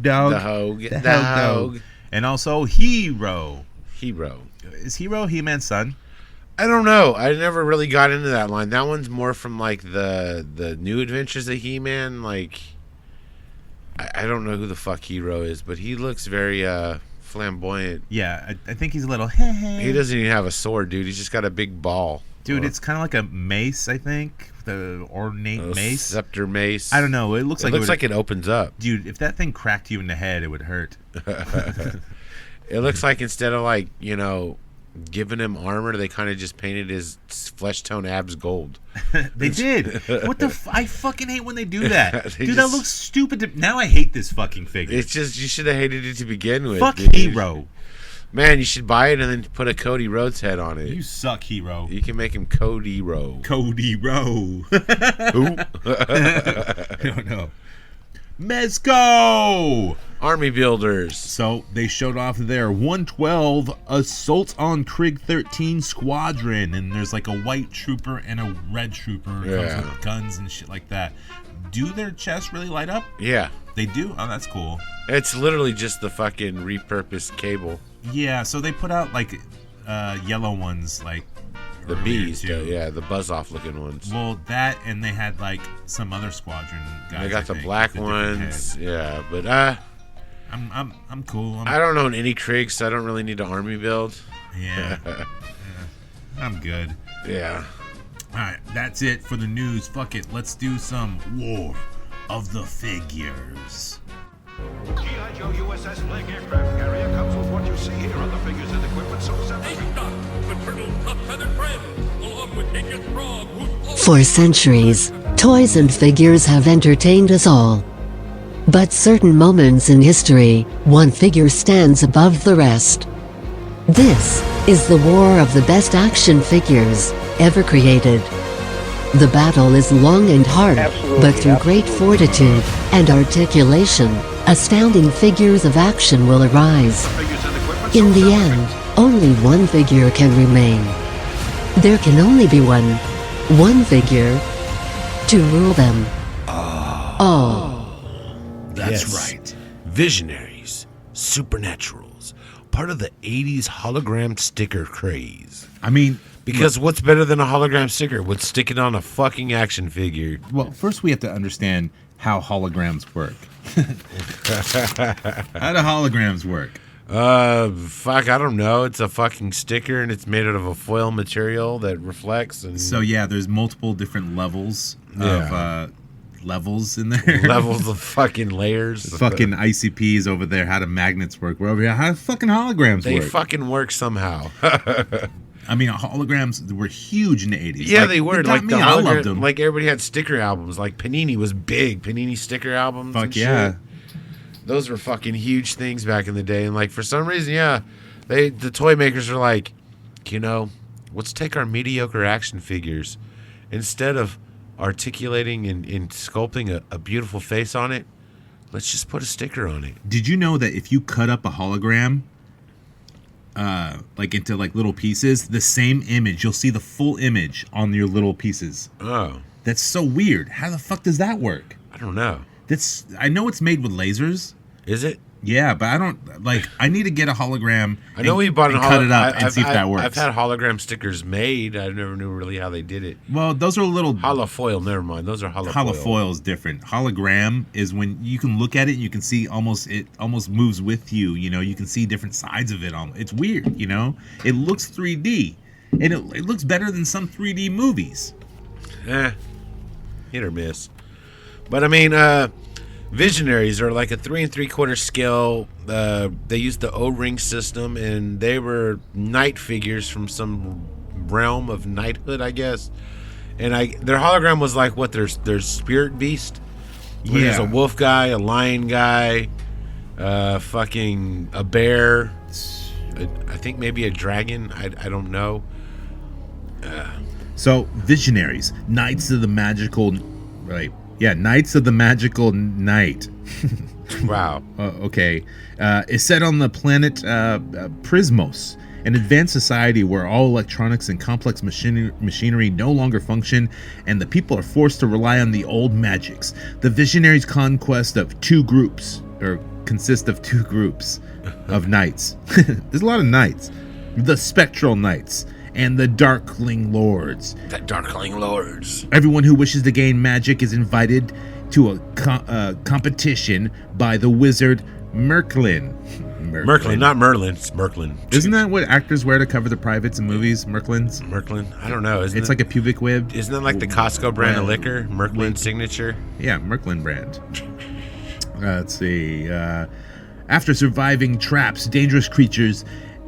dog. The Hogue. The The Hogue. Hogue. And also Hero. Hero. Is Hero He-Man's son? I don't know. I never really got into that line. That one's more from like the New Adventures of He-Man. Like, I don't know who the fuck Hero is, but he looks very flamboyant. Yeah, I think he's a little... He doesn't even have a sword, dude. He's just got a big ball. Dude, it's kind of like a mace, I think. The ornate mace. Scepter mace. I don't know. It looks like it opens up. Dude, if that thing cracked you in the head, it would hurt. It looks like instead of like, you know, giving him armor, they kind of just painted his flesh tone abs gold. They did. What the? I fucking hate when they do that. They Dude, that just- looks stupid. Now I hate this fucking figure. It's just, you should have hated it to begin with. Fuck dude. Hero. Man, you should buy it and then put a Cody Rhodes head on it. You suck, Hero. You can make him Cody Rowe. Cody Rowe. Who? I don't know. Mezco! Army Builders. So they showed off their 112 Assault on Krieg 13 Squadron, and there's like a white trooper and a red trooper comes with guns and shit like that. Do their chests really light up? Yeah. They do? Oh, that's cool. It's literally just the fucking repurposed cable. Yeah, so they put out like yellow ones like The earlier, bees, too. yeah, the buzz-off looking ones. Well, that and they had like some other squadron guys. They got the black ones, yeah. But I'm cool. I don't own any Kriegs, so I don't really need an army build. Yeah. I'm good. Yeah. All right, that's it for the news. Fuck it, let's do some War of the Figures. G.I. Joe USS Blake aircraft carrier comes with what you see here on the figures and equipment sold separately. For centuries, toys and figures have entertained us all. But certain moments in history, one figure stands above the rest. This is the war of the best action figures ever created. The battle is long and hard, but through great fortitude and articulation, astounding figures of action will arise. In the end, only one figure can remain. There can only be one figure to rule them all. That's right. Visionaries, Supernaturals, part of the 80s hologram sticker craze. I mean, because what's better than a hologram sticker? Would stick it on a fucking action figure. well, first we have to understand how holograms work. How do holograms work? Fuck, I don't know. It's a fucking sticker and it's made out of a foil material that reflects. And So yeah, there's multiple different levels Yeah. of levels in there. levels of fucking layers. Fucking ICPs over there. How do magnets work? We're over here. How do fucking holograms They work? fucking work somehow. I mean, holograms were huge in the 80s. Yeah, Like, they were. got Like me. the I loved hologram, them. like everybody had sticker albums. Like Panini was big. Panini sticker albums. Fuck and yeah. shit. Those were fucking huge things back in the day. And like for some reason, yeah, the toy makers are like, you know, let's take our mediocre action figures, instead of articulating and sculpting a beautiful face on it, let's just put a sticker on it. Did you know that if you cut up a hologram, like into like little pieces, the same image, you'll see the full image on your little pieces? Oh, That's so weird. How the fuck does that work? I don't know. I know it's made with lasers. Is it? Yeah, but I don't like. I need to get a hologram. I know we bought and a cut it up and see if that works. I've had hologram stickers made. I never knew really how they did it. Well, those are little Holofoil, never mind. Those are holofoil. holofoil is different. Hologram is when you can look at it and you can see it almost moves with you. You know, you can see different sides of it. It's weird. You know, it looks 3D, and it looks better than some 3D movies. Hit or miss. But I mean, Visionaries are like a 3 3/4 scale. They used the O-ring system, and they were knight figures from some realm of knighthood, I guess. And their hologram was like what their spirit beast. Where There's a wolf guy, a lion guy, fucking a bear. I think maybe a dragon. I don't know. So, Visionaries, Knights of the Magical, right? Yeah, Knights of the Magical Night. Wow. Okay. Is set on the planet Prismos, an advanced society where all electronics and complex machinery no longer function, and the people are forced to rely on the old magics. The Visionaries' conquest of consist of two groups of knights. There's a lot of knights. The Spectral Knights and the Darkling Lords. The Darkling Lords. Everyone who wishes to gain magic is invited to a competition by the wizard Merklin. Merklin, not Merlin. It's Merklin. Isn't that what actors wear to cover the privates in movies? Merklins? Merklin? I don't know. It's like a pubic web. Isn't that like the Costco brand of liquor? Merklin signature? Yeah, Merklin brand. Let's see. After surviving traps, dangerous creatures,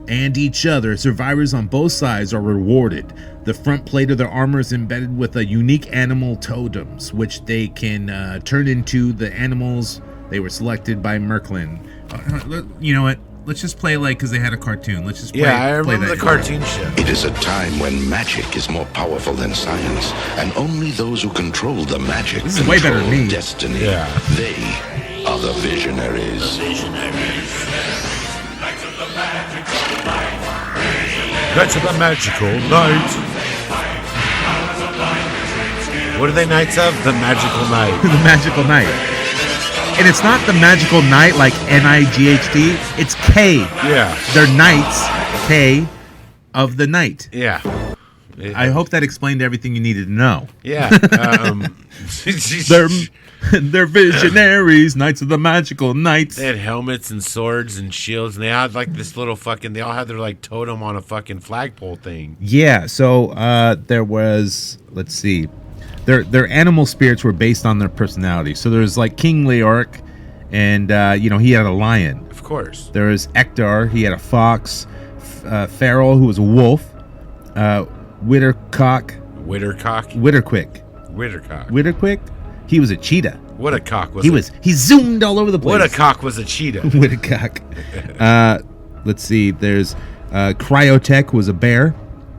and each other, survivors on both sides are rewarded. The front plate of their armor is embedded with a unique animal totems, which they can turn into the animals they were selected by Merklin. You know what? Let's just play because they had a cartoon. Let's just play. Yeah, I remember the cartoon show. It is a time when magic is more powerful than science, and only those who control the magic This is way better than me. destiny. Yeah. They are the Visionaries. Knights of the Magical Night. What are they knights of? The Magical Night. The Magical Night. And it's not the Magical Night like N-I-G-H-T. It's K. Yeah. They're knights, K, of the night. Yeah. I hope that explained everything you needed to know. Yeah. They're visionaries, knights of the magical knights. They had helmets and swords and shields, and they had like this little fucking. They all had their like totem on a fucking flagpole thing. Yeah. So there was. Let's see. Their animal spirits were based on their personality. So there's like King Leoric, and he had a lion. Of course. There was Ektar. He had a fox. Farrell, who was a wolf. Wittercock. He was a cheetah. What a cock was He zoomed all over the place. What a cock was a cheetah. Wittercock. Let's see. There's Cryotech was a bear.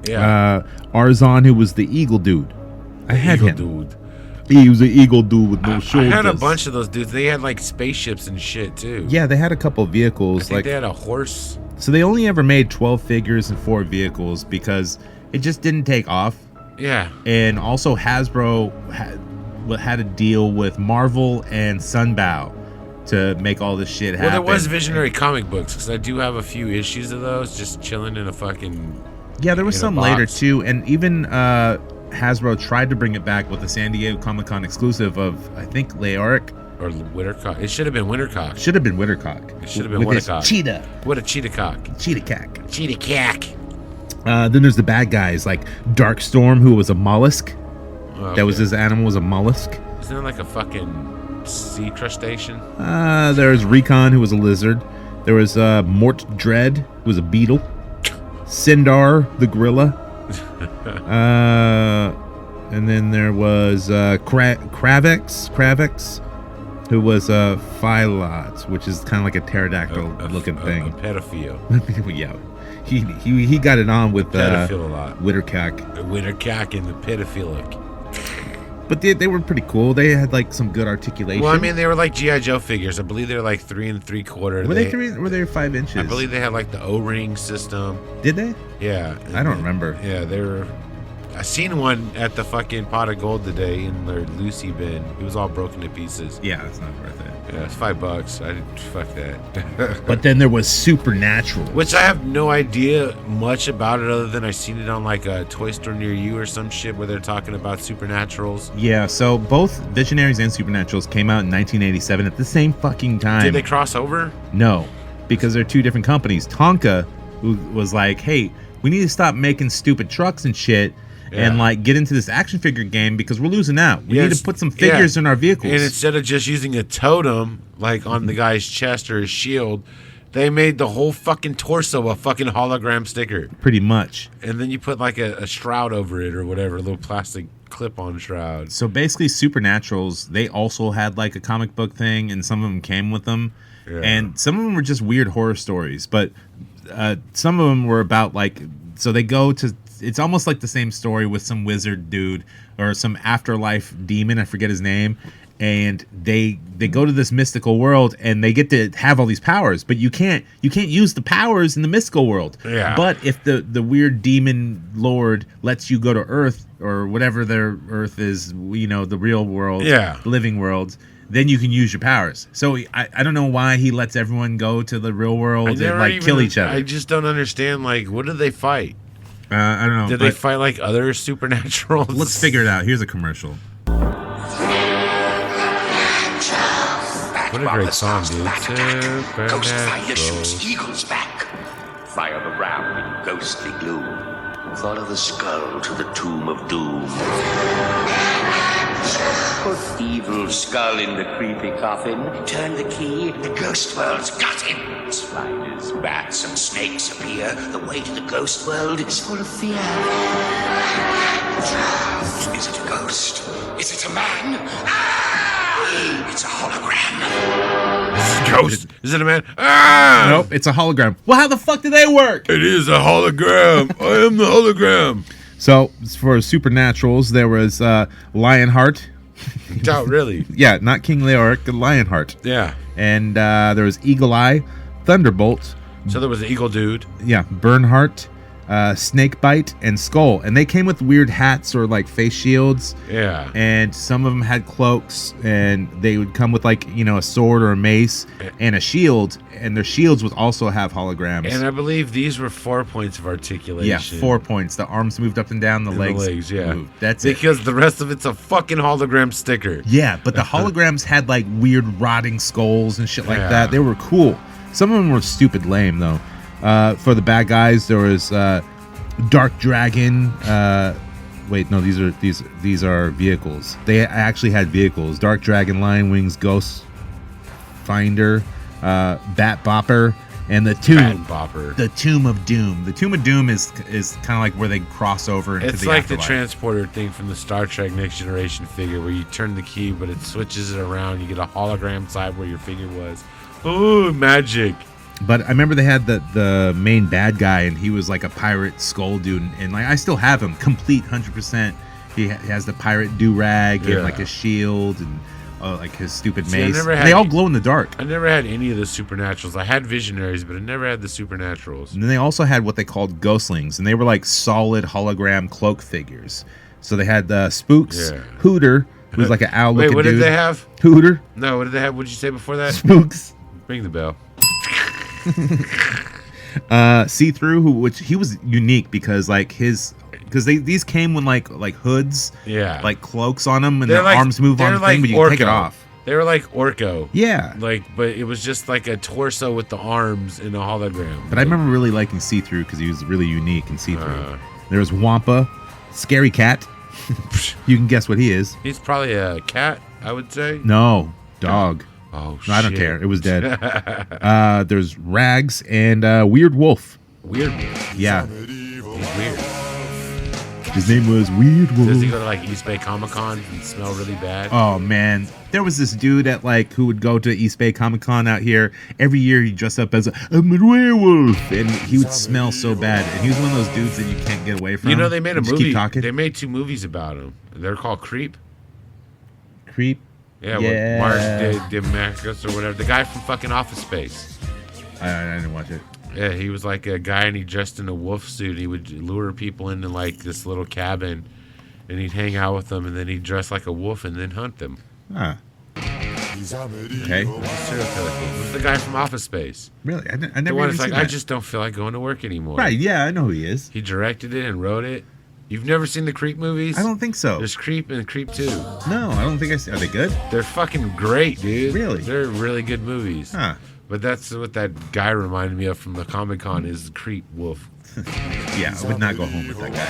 Yeah. Arzon, who was the eagle dude. I had him. Dude. He was an eagle dude with no shoulders. I had a bunch of those dudes. They had like spaceships and shit too. Yeah, they had a couple of vehicles. I think they had a horse. So they only ever made 12 figures and 4 vehicles because it just didn't take off. Yeah. And also Hasbro had a deal with Marvel and Sunbow to make all this shit happen. Well, there was Visionary comic books because I do have a few issues of those just chilling in a fucking. Yeah, there was some later too, and even Hasbro tried to bring it back with the San Diego Comic-Con exclusive of I think Leoric. Or Wittercock. It should have been Wittercock. It should have been Wittercock. With his cheetah. What a cheetah cock. Cheetah cack. Cheetah cack. Then there's the bad guys like Darkstorm, who was a mollusk. Okay. That was his animal, was a mollusk. Isn't it like a fucking sea crustacean? There's Recon, who was a lizard. There was Mort Dread, who was a beetle. Sindar, the gorilla. And then there was Kravex, who was a Phylot, which is kind of like a pterodactyl looking thing. A pedophile. Yeah. He got it on with pedophile a lot. Wittercock. Wittercock and the pedophilic. But they were pretty cool. They had like some good articulation. Well, I mean, they were like G.I. Joe figures. I believe they were like 3 3/4. Were they 5 inches? I believe they had like the O-ring system. Did they? Yeah. I don't remember. Yeah, they were. I seen one at the fucking Pot of Gold today in their Lucy bin. It was all broken to pieces. Yeah, it's not worth it. Yeah, it's $5. I didn't fuck that. But then there was Supernatural, which I have no idea much about it other than I seen it on like a toy store near you or some shit where they're talking about Supernaturals. Yeah, so both Visionaries and Supernaturals came out in 1987 at the same fucking time. Did they cross over? No, because they're two different companies. Tonka was like, hey, we need to stop making stupid trucks and shit. Yeah. And like get into this action figure game because we're losing out. We need to put some figures in our vehicles. And instead of just using a totem like on the guy's chest or his shield, they made the whole fucking torso a fucking hologram sticker. Pretty much. And then you put like a shroud over it or whatever, a little plastic clip-on shroud. So basically Supernaturals, they also had like a comic book thing and some of them came with them. Yeah. And some of them were just weird horror stories, but some of them were about like, so they go to, it's almost like the same story with some wizard dude or some afterlife demon, I forget his name, and they go to this mystical world and they get to have all these powers, but you can't use the powers in the mystical world. Yeah. But if the weird demon lord lets you go to Earth or whatever their Earth is, the real world, the living world, then you can use your powers. So I don't know why he lets everyone go to the real world and like kill each other. I just don't understand. Like, what do they fight? I don't know. Did they fight like other Supernaturals? Let's figure it out. Here's a commercial. What a great song, dude. Supernaturals. Eagle's back. Fire the ram in ghostly gloom. Follow the skull to the tomb of doom. Put evil skull in the creepy coffin. Turn the key, the ghost world's got him. Spiders, bats, and snakes appear. The way to the ghost world is full of fear. Is it a ghost? Is it a man? Ah! It's a hologram. Is it a ghost? Is it a man? Ah! Nope, it's a hologram. Well, how the fuck do they work? It is a hologram. I am the hologram. So, for Supernaturals, there was Lionheart. Oh, really? Yeah, not King Leoric, Lionheart. Yeah. And there was Eagle Eye, Thunderbolt. So there was an eagle dude. Yeah, Bernhardt, Snakebite, and Skull, and they came with weird hats or like face shields. Yeah. And some of them had cloaks, and they would come with like a sword or a mace and a shield, and their shields would also have holograms. And I believe these were 4 points of articulation. Yeah, 4 points. The arms moved up and down, the legs yeah. moved. That's because the rest of it's a fucking hologram sticker. Yeah, but the holograms had like weird rotting skulls and shit like that. They were cool. Some of them were stupid lame though. For the bad guys, there was Dark Dragon. Wait, no, these are vehicles. They actually had vehicles: Dark Dragon, Lion Wings, Ghost Finder, Bat Bopper, and the Tomb. The Tomb of Doom. The Tomb of Doom is kind of like where they cross over into it's the like afterlife. the transporter thing from the Star Trek Next Generation figure, where you turn the key, but it switches it around. You get a hologram side where your figure was. Ooh, magic. But I remember they had the main bad guy, and he was like a pirate skull dude, and like I still have him complete 100%. He has the pirate do-rag and like his shield and like his stupid mace. They all glow in the dark. I never had any of the supernaturals. I had Visionaries, but I never had the supernaturals. And then they also had what they called ghostlings, and they were like solid hologram cloak figures. So they had Spooks, Hooter, who's like an owl looking dude. Wait, what did they have? Hooter. No, what did they have? What did you say before that? Spooks. Ring the bell. See-through, which he was unique because like these came with like hoods, like cloaks on them, and their arms move on the thing, but you can take it off. They were like Orko. Yeah. But it was just like a torso with the arms in a hologram. But I remember really liking See-Through because he was really unique in See-Through. There was Wampa, Scary Cat. You can guess what he is. He's probably a cat, I would say. No, dog. Oh, shit. No, I don't care. It was dead. There's Rags and Weird Wolf. Weird Wolf? Yeah. He's weird. His name was Weird Wolf. Does he go to like East Bay Comic Con and smell really bad? Oh man, there was this dude at like who would go to East Bay Comic Con out here every year. He'd dress up as a werewolf, and he would smell so bad. And he was one of those dudes that you can't get away from. You know, they made a movie. Keep talking. They made 2 movies about him. They're called Creep. Creep. Yeah, with Mark DeMarcus or whatever. The guy from fucking Office Space. I didn't watch it. Yeah, he was like a guy, and he dressed in a wolf suit. He would lure people into like this little cabin, and he'd hang out with them, and then he'd dress like a wolf and then hunt them. Ah. Okay. Serial killer. It was the guy from Office Space. Really? I never the one even that's like, seen I that. just don't feel like going to work anymore. Right? Yeah, I know who he is. He directed it and wrote it. You've never seen the Creep movies? I don't think so. There's Creep and Creep 2. No, I don't think I see. Are they good? They're fucking great, dude. Really? They're really good movies. Huh. But that's what that guy reminded me of from the Comic-Con is Creep Wolf. Yeah, I would not go home with that guy.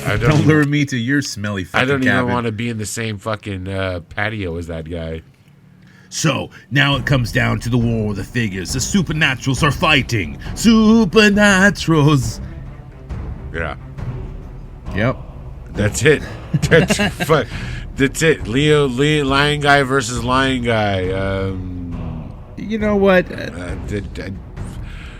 Yeah. Don't lure me to your smelly fucking I don't cabin. even want to be in the same fucking patio as that guy. So, now it comes down to the war of the figures. The Supernaturals are fighting. Supernaturals. Yeah. Yep. That's it. That's it. Leo, Lion Guy versus Lion Guy. You know what?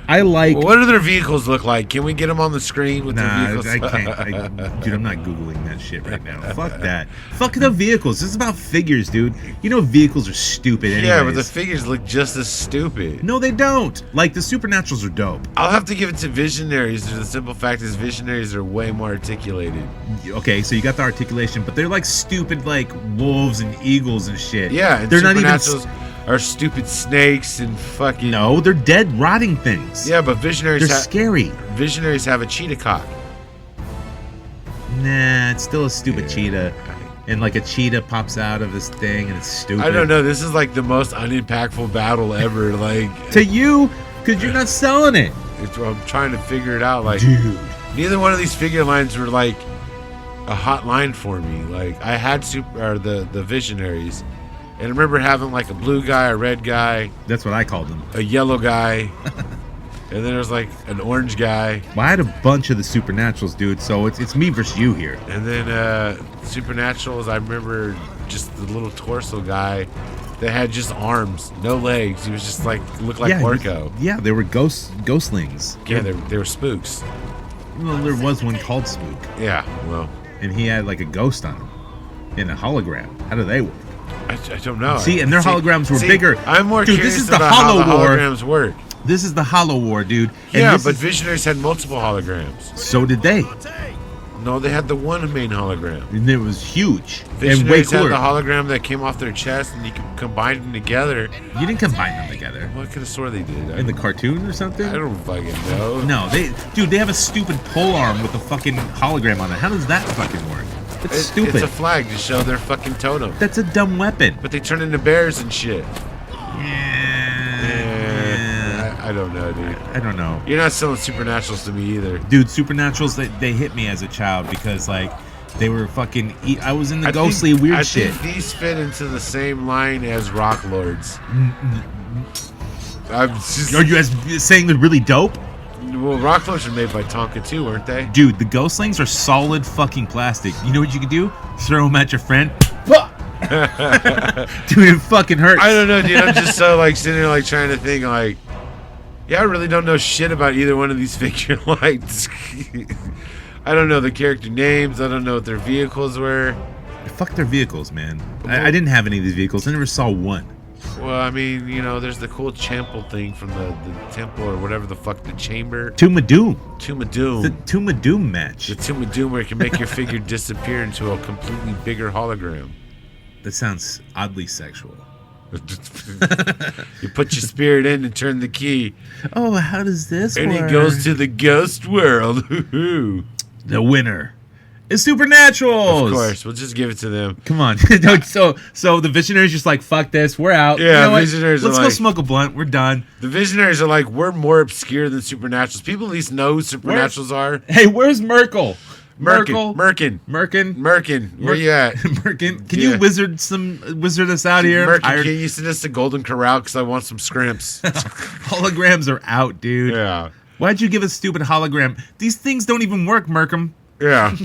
I like. What do their vehicles look like? Can we get them on the screen with their vehicles? I can't. Dude, I'm not Googling that shit right now. Fuck that. Fuck the vehicles. This is about figures, dude. You know vehicles are stupid anyways. Yeah, but the figures look just as stupid. No, they don't. Like, the Supernaturals are dope. I'll have to give it to Visionaries. The simple fact is Visionaries are way more articulated. Okay, so you got the articulation, but they're like stupid, like wolves and eagles and shit. Yeah, and they're not even. Are stupid snakes and fucking. No, they're dead, rotting things. Yeah, but Visionaries. They're scary. Visionaries have a cheetah cock. Nah, it's still a stupid cheetah. And like a cheetah pops out of this thing and it's stupid. I don't know. This is like the most unimpactful battle ever. Like to you, because you're not selling it. I'm trying to figure it out. Like, dude, neither one of these figure lines were like a hot line for me. Like I had the Visionaries. And I remember having like a blue guy, a red guy. That's what I called them. A yellow guy. And then there was like an orange guy. Well, I had a bunch of the Supernaturals, dude. So it's me versus you here. And then Supernaturals, I remember just the little torso guy that had just arms, no legs. He was just like, looked like Orko. Yeah, they were ghostlings. Yeah, they were spooks. Well, there was one called Spook. Yeah, well. And he had like a ghost on him in a hologram. How do they work? I don't know. See, and their holograms were bigger. I'm more dude, curious this is the about how the Holo-War. holograms work. This is the Holo-War, dude. And Yeah, this but is- Visionaries had multiple holograms. so did they. No, they had the one main hologram. And it was huge. And way Visionaries had cooler. the hologram that came off their chest, and you could combine them together. You didn't combine them together. What could have swore they did? In the cartoon or something? I don't fucking know. No, they have a stupid pole arm with a fucking hologram on it. How does that fucking work? It's stupid. It's a flag to show their fucking totem. That's a dumb weapon. But they turn into bears and shit. Yeah. I don't know, dude. I don't know. You're not selling Supernaturals to me either. Dude, Supernaturals, they hit me as a child because, like, they were fucking... I was in the ghostly weird shit. I think these fit into the same line as Rock Lords. I'm just... Are you guys saying they're really dope? Well, Rock Lords are made by Tonka too, weren't they? Dude, the Ghostlings are solid fucking plastic. You know what you can do? Throw them at your friend. Dude, it fucking hurts. I don't know, dude. I'm just so, like, sitting there, like, trying to think, like... Yeah, I really don't know shit about either one of these figure lights. I don't know the character names. I don't know what their vehicles were. Fuck their vehicles, man. I didn't have any of these vehicles. I never saw one. Well, I mean, you know, there's the cool Chample thing from the temple or whatever the fuck, the chamber. Tomb of Doom. Tomb of Doom. The Tomb of Doom match. The Tomb of Doom where you can make your figure disappear into a completely bigger hologram. That sounds oddly sexual. You put your spirit in and turn the key. Oh, how does this and work? And he goes to the ghost world. The winner is Supernaturals. Of course, we'll just give it to them. Come on. so the Visionaries just like, fuck this, we're out. Yeah, you know Visionaries Let's are go like, smoke a blunt. We're done. The Visionaries are like, we're more obscure than Supernaturals. People at least know who Supernaturals are. Hey, where's Merkel? Merkin. Where you at? Merkin. Can you wizard us out here? Merkin, can you send us to Golden Corral because I want some scrimps. Holograms are out, dude. Yeah. Why'd you give us stupid hologram? These things don't even work, Merkham. Yeah.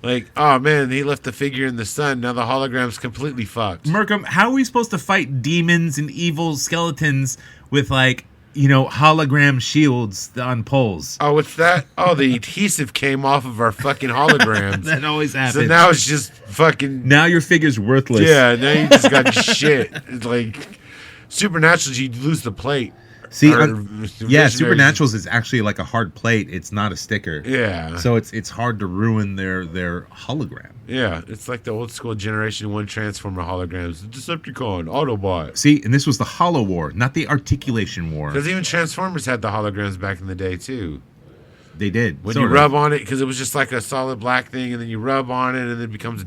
Like, oh man, he left the figure in the sun. Now the hologram's completely fucked. Merkham, how are we supposed to fight demons and evil skeletons with, like, hologram shields on poles? Oh, what's that? Oh, the adhesive came off of our fucking holograms. That always happens. So now it's just fucking... Now your figure's worthless. Yeah, now you just got shit. It's like, Supernaturals, you lose the plate. See, Supernaturals is actually like a hard plate. It's not a sticker. Yeah. So it's hard to ruin their hologram. Yeah, it's like the old school Generation 1 Transformer holograms. The Decepticon, Autobot. See, and this was the Holo-War, not the Articulation War. Because even Transformers had the holograms back in the day, too. They did. When you rub on it, because it was just like a solid black thing, and then you rub on it, and it becomes...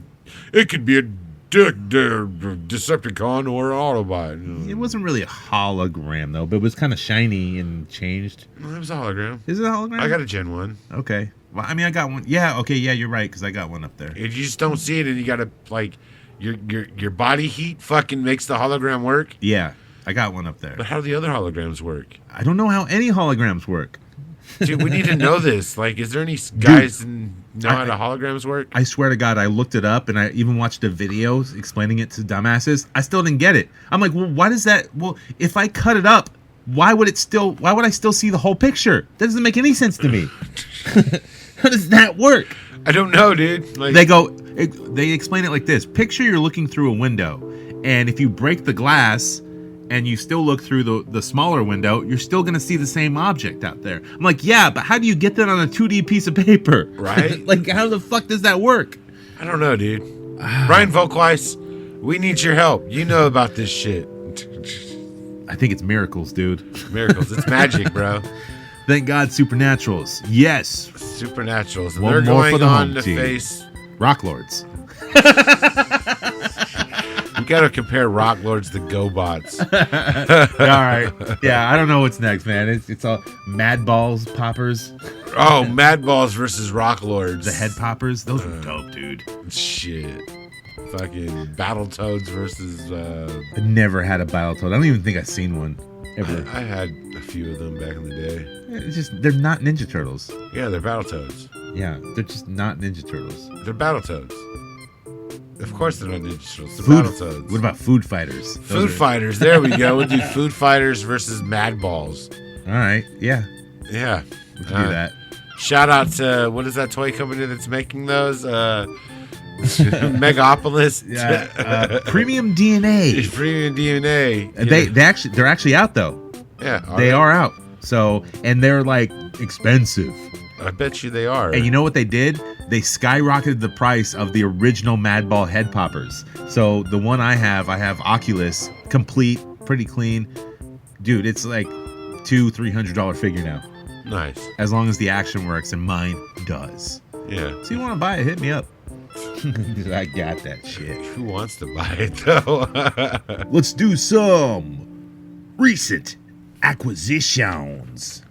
It could be a Decepticon or Autobot. It wasn't really a hologram, though, but it was kind of shiny and changed. Well, it was a hologram. Is it a hologram? I got a Gen 1. Okay. Well, I mean, I got one. Yeah, okay, yeah, you're right, because I got one up there. You just don't see it, and you got to, like, your body heat fucking makes the hologram work. Yeah, I got one up there. But how do the other holograms work? I don't know how any holograms work. Dude, we need to know this. Like, is there any guys that know how the holograms work? I swear to God, I looked it up, and I even watched a video explaining it to dumbasses. I still didn't get it. I'm like, well, why does that... Well, if I cut it up, why would I still see the whole picture? That doesn't make any sense to me. How does that work? I don't know, dude. Like, they explain it like this. Picture you're looking through a window, and if you break the glass and you still look through the smaller window, you're still going to see the same object out there. I'm like, yeah, but how do you get that on a 2D piece of paper? Right? Like, how the fuck does that work? I don't know, dude. Brian Volkweis, we need your help. You know about this shit. I think it's miracles, dude. Miracles. It's magic, bro. Thank God, Supernaturals. Yes. Supernaturals. And One they're more going for the on home to team. face... Rock Lords. You gotta compare Rock Lords to GoBots. All right. Yeah, I don't know what's next, man. It's all Mad Balls poppers. Oh, Mad Balls versus Rock Lords. The head poppers. Those are dope, dude. Shit. Fucking Battletoads versus... I never had a Battletoad. I don't even think I've seen one ever. I had a few of them back in the day. It's just, they're not Ninja Turtles. Yeah, they're Battletoads. Yeah, they're just not Ninja Turtles. They're Battletoads. Of course they're not Ninja Turtles. They're Food, Battletoads. what about Food Fighters? Food Fighters. There we go. We'll do Food Fighters versus Mad Balls. All right. Yeah. Yeah. We can do that. Shout out to, what is that toy company that's making those? Megapolis. Yeah. Premium DNA. Premium DNA. They're actually out though. Yeah. They are out. So, and they're like expensive. I bet you they are. And you know what they did? They skyrocketed the price of the original Madball head poppers. So the one I have Oculus, complete, pretty clean. Dude, it's like $200-$300 figure now. Nice. As long as the action works, and mine does. Yeah. So you want to buy it, hit me up. I got that shit. Who wants to buy it, though? Let's do some recent acquisitions.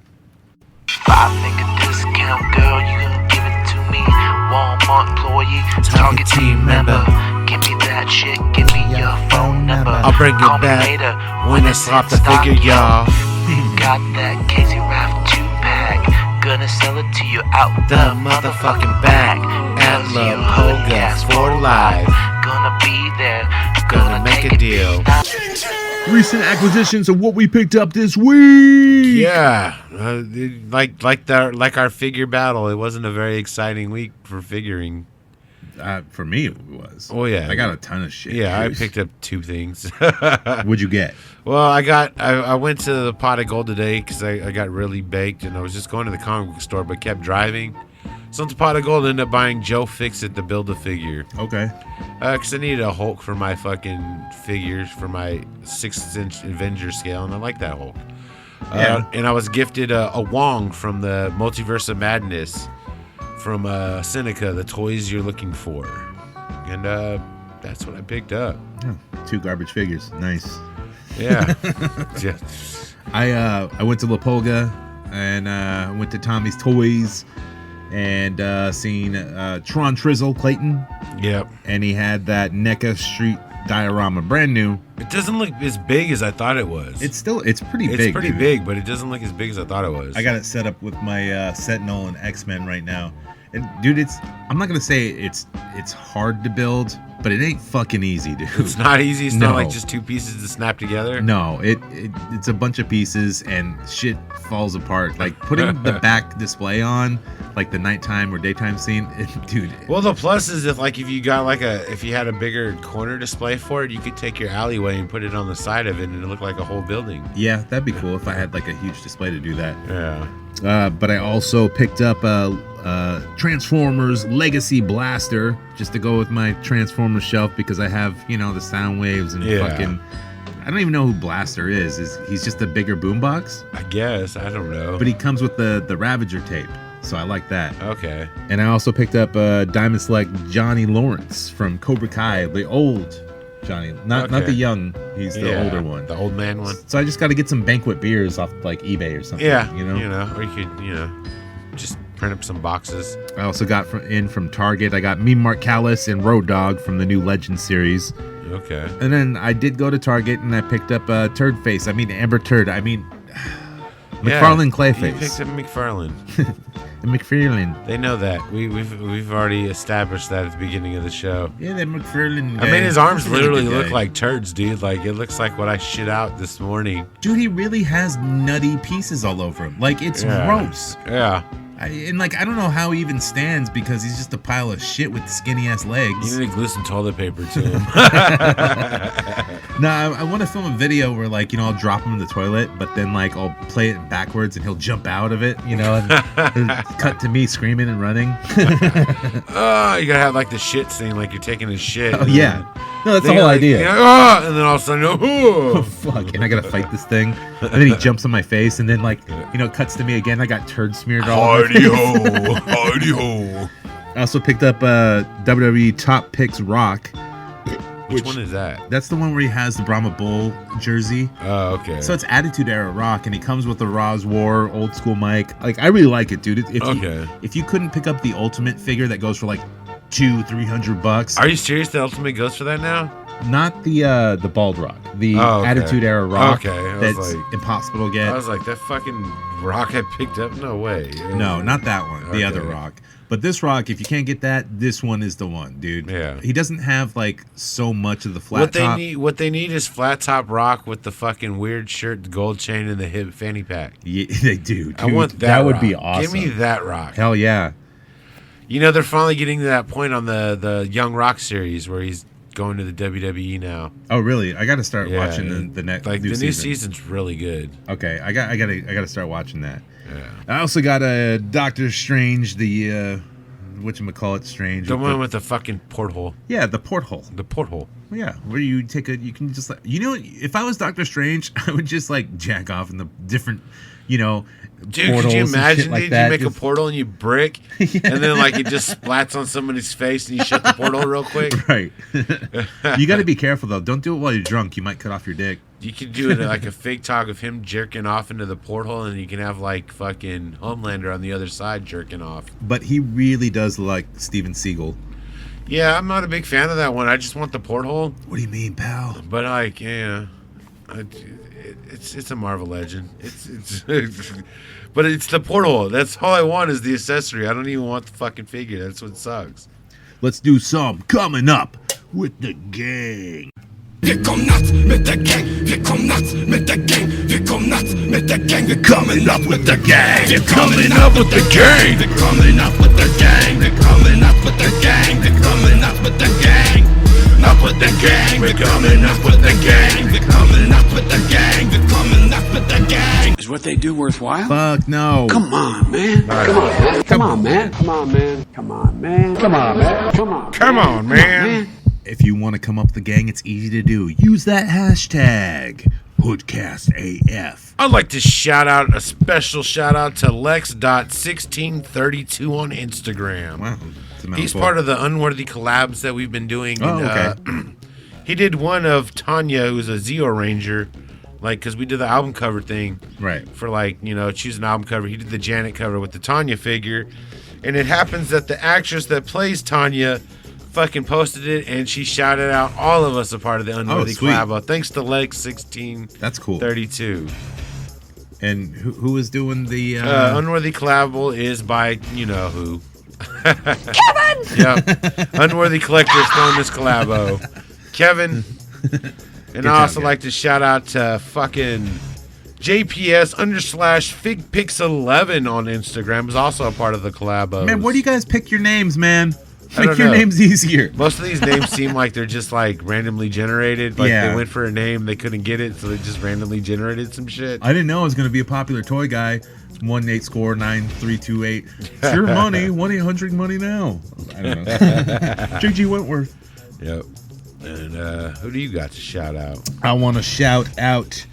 $5 discount, girl, you gonna give it to me. Walmart employee, Target team member. Give me that shit, give me your phone number. I'll bring it Call me back later when it's off the figure, y'all. Got that Casey Raft 2-pack. Gonna sell it to you out the motherfucking bag. At Love Hoodcast for life. Gonna be there, Gonna make a deal. Recent acquisitions of what we picked up this week. Yeah, like our figure battle. It wasn't a very exciting week for figuring. For me, it was. Oh yeah, I got a ton of shit. Yeah, dude. I picked up 2 things. What'd you get? Well, I went to the Pot of Gold today because I got really baked, and I was just going to the comic book store, but kept driving. So at the Pot of Gold, I ended up buying Joe Fixit to build a figure. Okay. Because I needed a Hulk for my fucking figures for my 6-inch Avenger scale, and I like that Hulk. Yeah. And I was gifted a Wong from the Multiverse of Madness from Seneca, the toys you're looking for. And that's what I picked up. Oh, 2 garbage figures. Nice. Yeah. Yeah. I went to La Pulga and went to Tommy's Toys and seen Tron Trizzle Clayton. Yep. And he had that NECA Street diorama, brand new. It doesn't look as big as I thought it was. It's pretty big. It's pretty dude. big, but it doesn't look as big as I thought it was. I got it set up with my Sentinel and X-Men right now. And dude, I'm not gonna say it's hard to build, but it ain't fucking easy, dude. It's not easy. It's No. not like just 2 pieces to snap together. No, it's a bunch of pieces and shit falls apart. Like putting the back display on, like the nighttime or daytime scene, dude. Well, the plus is if you had a bigger corner display for it, you could take your alleyway and put it on the side of it, and it looked like a whole building. Yeah, that'd be cool if I had like a huge display to do that. Yeah. But I also picked up Transformers Legacy Blaster just to go with my Transformers shelf because I have, the sound waves and fucking. I don't even know who Blaster is. He's just a bigger boombox? I guess. I don't know. But he comes with the Ravager tape, so I like that. Okay. And I also picked up Diamond Select Johnny Lawrence from Cobra Kai, the old Johnny, not the young. He's the older one, the old man one. So I just got to get some banquet beers off like eBay or something. Yeah, or you could, just print up some boxes. I also got from Target. I got Meme Mark Callis and Road Dog from the new Legend series. Okay. And then I did go to Target and I picked up Turd-Face. I mean Amber Turd. I mean McFarlane Clayface. You picked up McFarlane. McFarlane. They know that. We've already established that at the beginning of the show. Yeah, that McFarlane guy. I mean, his arms He's a literally good look guy. like turds, dude. Like, it looks like what I shit out this morning. Dude, he really has nutty pieces all over him. Like, it's gross. Yeah. I don't know how he even stands because he's just a pile of shit with skinny ass legs. You need to glue some toilet paper to him. No, I want to film a video where, like, I'll drop him in the toilet, but then, like, I'll play it backwards and he'll jump out of it, and cut to me screaming and running. Oh, you gotta have, like, the shit scene, like you're taking a shit. Oh, yeah. No, that's the whole idea. And then all of a sudden, oh, fuck. And I gotta fight this thing. And then he jumps on my face, and then, like, cuts to me again. I got turd smeared all over my face. Hardy ho. I also picked up WWE Top Picks Rock. Which one is that? That's the one where he has the Brahma Bull jersey. Oh, okay. So it's Attitude Era Rock, and he comes with the Roz War old school mic. Like, I really like it, dude. If you couldn't pick up the Ultimate figure that goes for like $200-$300, Are you serious? The Ultimate goes for that now? not the Bald Rock, the Attitude Era Rock. Okay, That's impossible to get. I was like, that fucking rock I picked up? No way. No, not that one. The other rock. But this rock, if you can't get that, this one is the one, dude. Yeah. He doesn't have like so much of the flat top. What they need is flat top rock with the fucking weird shirt, the gold chain, and the hip fanny pack. Yeah, they do. Dude. I want that. That would rock. be awesome. Give me that rock. Hell yeah. They're finally getting to that point on the Young Rock series where he's going to the WWE now. Oh, really? I got to start watching the next like new the season. new season's really good. Okay, I got to start watching that. Yeah. I also got a Doctor Strange, the whatchamacallit Strange. The one with the fucking porthole. Yeah, the porthole. The porthole. Yeah, where you can just like, if I was Doctor Strange, I would just like jack off in the different, Dude, portals could you and imagine, shit like dude, that. you make a portal and you brick, and then like it just splats on somebody's face and you shut the portal real quick? Right. You got to be careful, though. Don't do it while you're drunk. You might cut off your dick. You could do it like a fake talk of him jerking off into the portal, and you can have like fucking Homelander on the other side jerking off. But he really does like Steven Seagal. Yeah, I'm not a big fan of that one. I just want the porthole. What do you mean, pal? But like, yeah, it's a Marvel Legend. It's but it's the porthole. That's all I want is the accessory. I don't even want the fucking figure. That's what sucks. Let's do some coming up with the gang. Wir kommen nuts mit der Gang, wir kommen nuts mit der Gang, wir kommen nuts mit der Gang, wir coming up with the gang, wir coming up with the gang, wir coming up with the gang, wir coming up with the gang, wir coming up with the gang, up with the gang, we're coming up with the gang, we're coming up with the gang, we're coming up with the gang. Is what they do worthwhile? Fuck no. Come on, man. Come on, man. Come on, man. Come on, man. Come on, man. Come on, man. Come on. Come on, man. If you want to come up with the gang, it's easy to do. Use that hashtag, HoodCastAF. I'd like to shout out a special shout out to Lex.1632 on Instagram. Wow. He's part of the Unworthy collabs that we've been doing. Oh, okay. He did one of Tanya, who's a Zeo Ranger, like, because we did the album cover thing. Right. For, like, choose an album cover. He did the Janet cover with the Tanya figure. And it happens that the actress that plays Tanya fucking posted it, and she shouted out all of us a part of the Unworthy collab. Thanks to Lex16. That's cool. 32. And who is doing the Unworthy collab is by who. Kevin! Yep. Unworthy Collector throwing this collabo. Kevin. And I also like to shout out to fucking JPS_FigPix11 on Instagram is also a part of the collabo. Man, where do you guys pick your names, man? Make your names easier. Most of these names seem like they're just like randomly generated. Like they went for a name, they couldn't get it, so they just randomly generated some shit. I didn't know I was going to be a popular toy guy. 1-8-score-9328. It's your money. 1-800-money now. I don't know. JG Wentworth. Yep. And who do you got to shout out? I want to shout out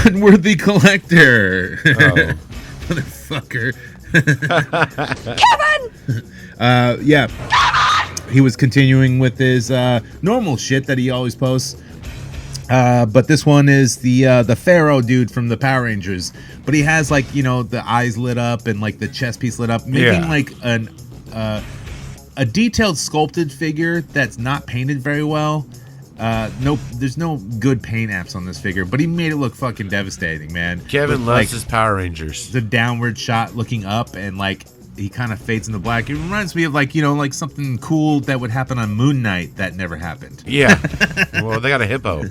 Unworthy Collector. Oh. Motherfucker. Kevin! Yeah. He was continuing with his normal shit that he always posts. But this one is the Pharaoh dude from the Power Rangers. But he has like, the eyes lit up and like the chest piece lit up, making like a detailed sculpted figure that's not painted very well. Nope, there's no good paint apps on this figure, but he made it look fucking devastating, man. Kevin loves his Power Rangers. The downward shot looking up and like he kind of fades into black. It reminds me of like, like something cool that would happen on Moon Knight that never happened. Yeah. Well, they got a hippo.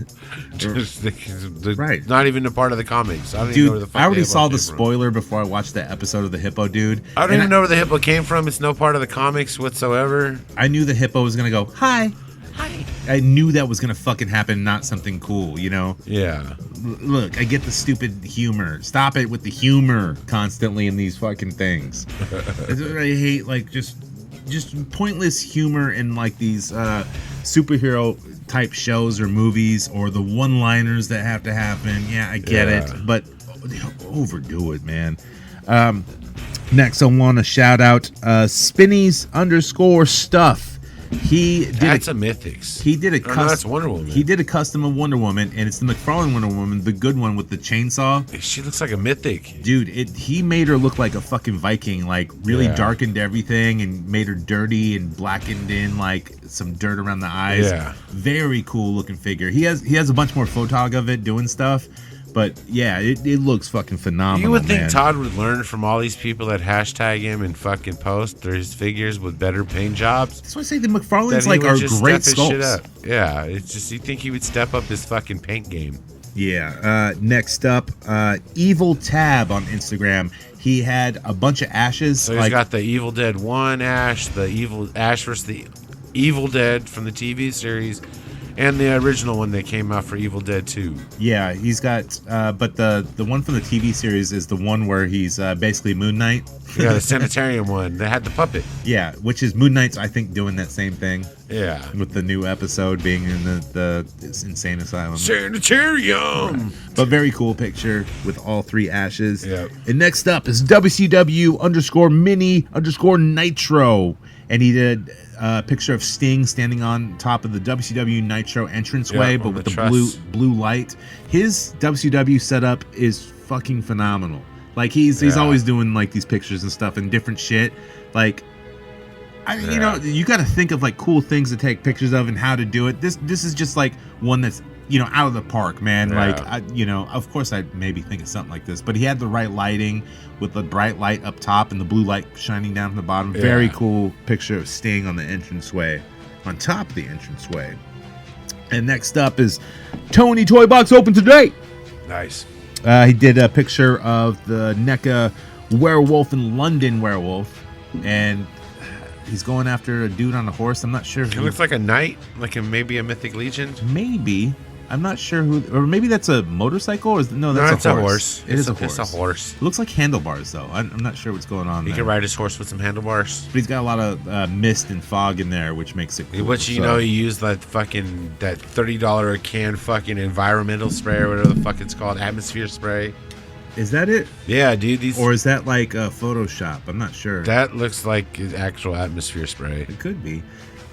Right. Not even a part of the comics. I don't even know where the fuck I already the hippo saw the came spoiler before I watched the episode of the hippo dude. I don't even know where the hippo came from. It's no part of the comics whatsoever. I knew the hippo was going to go, hi. I knew that was going to fucking happen, not something cool, Yeah. Look, I get the stupid humor. Stop it with the humor constantly in these fucking things. I hate, like, just pointless humor in, like, these superhero type shows or movies or the one-liners that have to happen. Yeah, I get it, but overdo it, man. Next, I want to shout out Spinnies_stuff. That's a Mythics. He did a custom. That's Wonder Woman. He did a custom of Wonder Woman, and it's the McFarlane Wonder Woman, the good one with the chainsaw. She looks like a Mythic, dude. He made her look like a fucking Viking, like really darkened everything and made her dirty and blackened in like some dirt around the eyes. Yeah, very cool looking figure. He has a bunch more photog of it doing stuff. But yeah, it looks fucking phenomenal. You would think man. Todd would learn from all these people that hashtag him and fucking post his figures with better paint jobs. That's why I say the McFarlanes like are great sculpts. Yeah, it's just you think he would step up his fucking paint game. Yeah. Next up, Evil Tab on Instagram. He had a bunch of ashes. So he's got the Evil Dead 1 Ash, the Evil Ash versus the Evil Dead from the TV series, and the original one that came out for Evil Dead 2. Yeah, he's got, but the one from the TV series is the one where he's basically Moon Knight. Yeah, the sanitarium one that had the puppet. Yeah, which is Moon Knight's, I think, doing that same thing. Yeah. With the new episode being in the insane asylum. Sanitarium! But very cool picture with all three ashes. Yeah. And next up is WCW_Mini_Nitro. And he did a picture of Sting standing on top of the WCW Nitro entranceway, but with the blue light. His WCW setup is fucking phenomenal. Like he's always doing like these pictures and stuff and different shit. Like, you know, you got to think of like cool things to take pictures of and how to do it. This is just like one that's, you know, out of the park, man. Yeah. Like, you know, of course I'd maybe think of something like this, but he had the right lighting with the bright light up top and the blue light shining down from the bottom. Yeah. Very cool picture of Sting on the entranceway, on top of the entranceway. And next up is Tony Toy Box open today. Nice. He did a picture of the NECA werewolf in London werewolf, and he's going after a dude on a horse. I'm not sure. It looks like a knight, like maybe a Mythic Legion. Maybe. I'm not sure who, or maybe that's a motorcycle. Or that's a horse. It is a horse. It's a horse. It looks like handlebars, though. I'm not sure what's going on He there. can ride his horse with some handlebars. But he's got a lot of mist and fog in there, which makes it cool. Which, you know, he used that $30 a can fucking environmental spray or whatever the fuck it's called, atmosphere spray. Is that it? Yeah, dude. Or is that like Photoshop? I'm not sure. That looks like actual atmosphere spray. It could be.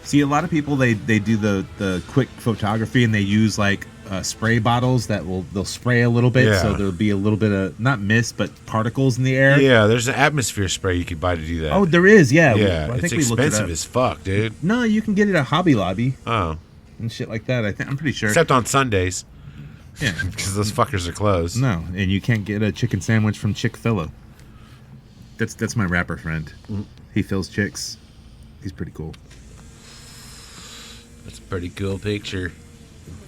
See, a lot of people, they do the quick photography and they use like spray bottles they'll spray a little bit, so there'll be a little bit of not mist but particles in the air. Yeah, there's an atmosphere spray you could buy to do that. Oh, there is. Yeah, yeah. I think it's we looked it up. expensive as fuck, dude. No, you can get it at Hobby Lobby. Oh, and shit like that. I'm pretty sure. Except on Sundays. Yeah, because those fuckers are closed. No, and you can't get a chicken sandwich from Chick-fil-A. That's my rapper friend. He fills chicks. He's pretty cool. That's a pretty cool picture.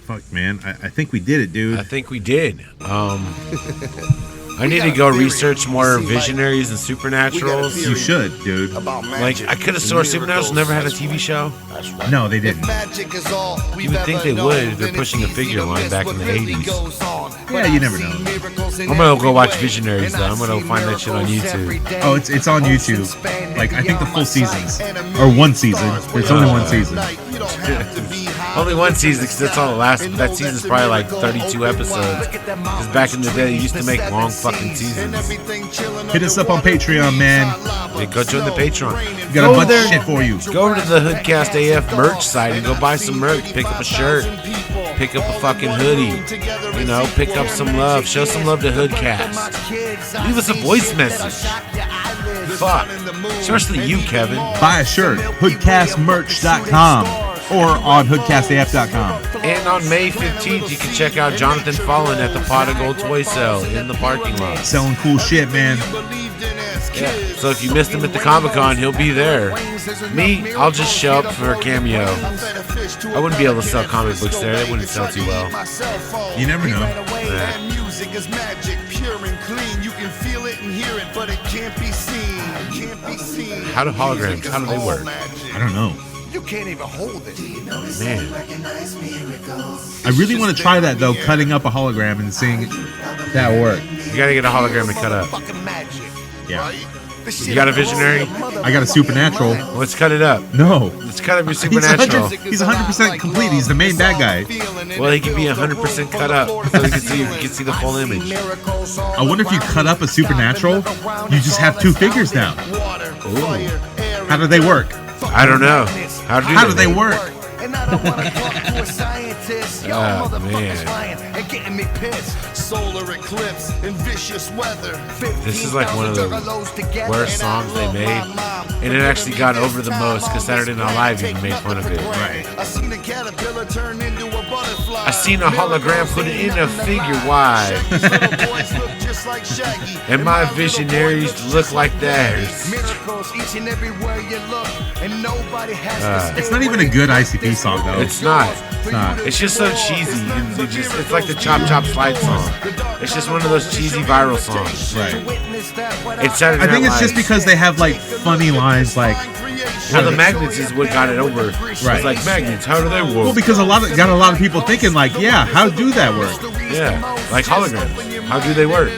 Fuck, man. I think we did it, dude. I think we did. I need to go research more Visionaries and Supernaturals. You should, dude. Like, I could have sworn Supernaturals never had a TV show. No, they didn't. You would think they would if they're pushing a figure line back in the 80s. Yeah, you never know. I'm gonna go watch Visionaries, though. I'm gonna find that shit on YouTube. Oh, it's on YouTube. Like, I think the full seasons. Or one season. There's only one season. Only one season, because that's all it lasts. That season's probably like 32 episodes. Because back in the day, they used to make long fucking seasons. Hit us up on Patreon, man. Yeah, go join the Patreon. We got a bunch of shit for you. Go over to the HoodCastAF merch site and go buy some merch. Pick up a shirt. Pick up a fucking hoodie. You know, pick up some love. Show some love to Hoodcast. Leave us a voice message. Fuck. Especially you, Kevin. Buy a shirt. HoodcastMerch.com or on HoodCastAF.com. And on May 15th, you can check out Jonathan Fallen at the Pot of Gold toy sale in the parking lot. Selling cool shit, man. Yeah. So if you missed him at the Comic-Con, he'll be there. Me, I'll just show up for a cameo. I wouldn't be able to sell comic books there. It wouldn't sell too well. You never know. Yeah. Music is magic, pure and clean. You can feel it and hear it, but it can't be seen. How do holograms, how do they work? I don't know. You can't even hold it. Man. I really want to try that, though, cutting up a hologram and seeing that work. You gotta get a hologram to cut up. Yeah. You got a Visionary? I got a Supernatural. Let's cut it up. No. Let's cut up your Supernatural. He's 100% complete. He's the main bad guy. Well, he can be 100% cut up so you can see the full image. I wonder if you cut up a Supernatural, you just have two figures now. Ooh. How do they work? I don't know. How do they work? Oh, man. This is like one of the worst songs they made. And it actually got over the most because Saturday Night Live even made fun of it. Right. I seen a hologram put it in a figure. Why? And my Visionaries look like theirs. It's not even a good ICP song, though. It's not. It's not. It's just so cheesy. It's like the Chop Chop Slide song. It's just one of those cheesy viral songs. Right. It's Saturday I think Night it's just Live. because they have like funny lines like Well, the magnets is what got it over. Right. It's like magnets. How do they work? Well, because got a lot of people thinking like, yeah, how do that work? Yeah, like holograms. How do they work?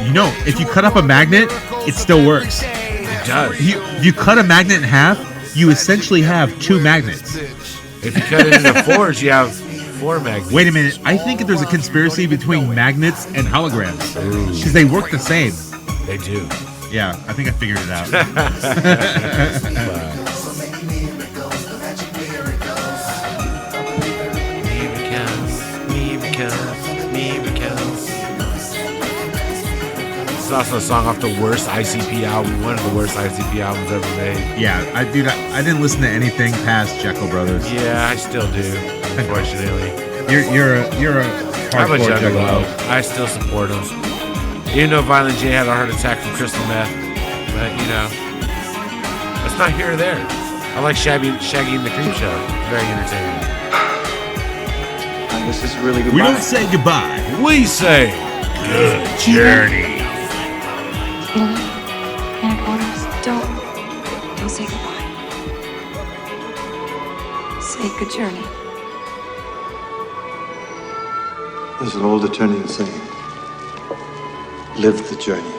You know, if you cut up a magnet, it still works. It does. You cut a magnet in half, you essentially have 2 magnets. If you cut it into 4s, you have 4 magnets. Wait a minute. I think there's a conspiracy between magnets and holograms because they work the same. They do. Yeah, I think I figured it out. It's also a song off the worst ICP album, one of the worst ICP albums ever made. Yeah, I didn't listen to anything past Jekyll Brothers. Yeah, I still do. Unfortunately, you're a I'm a hardcore Juggalo. I still support him. Even though Violent J had a heart attack from crystal meth, but you know, it's not here or there. I like Shaggy and the Creep Show. Very entertaining. This is really goodbye. We don't say goodbye. We say good journey. Don't say goodbye. Say good journey. There's an old Eternian saying. Live the journey,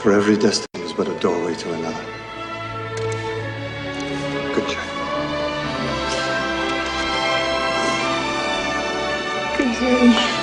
for every destiny is but a doorway to another. Good journey. Good journey.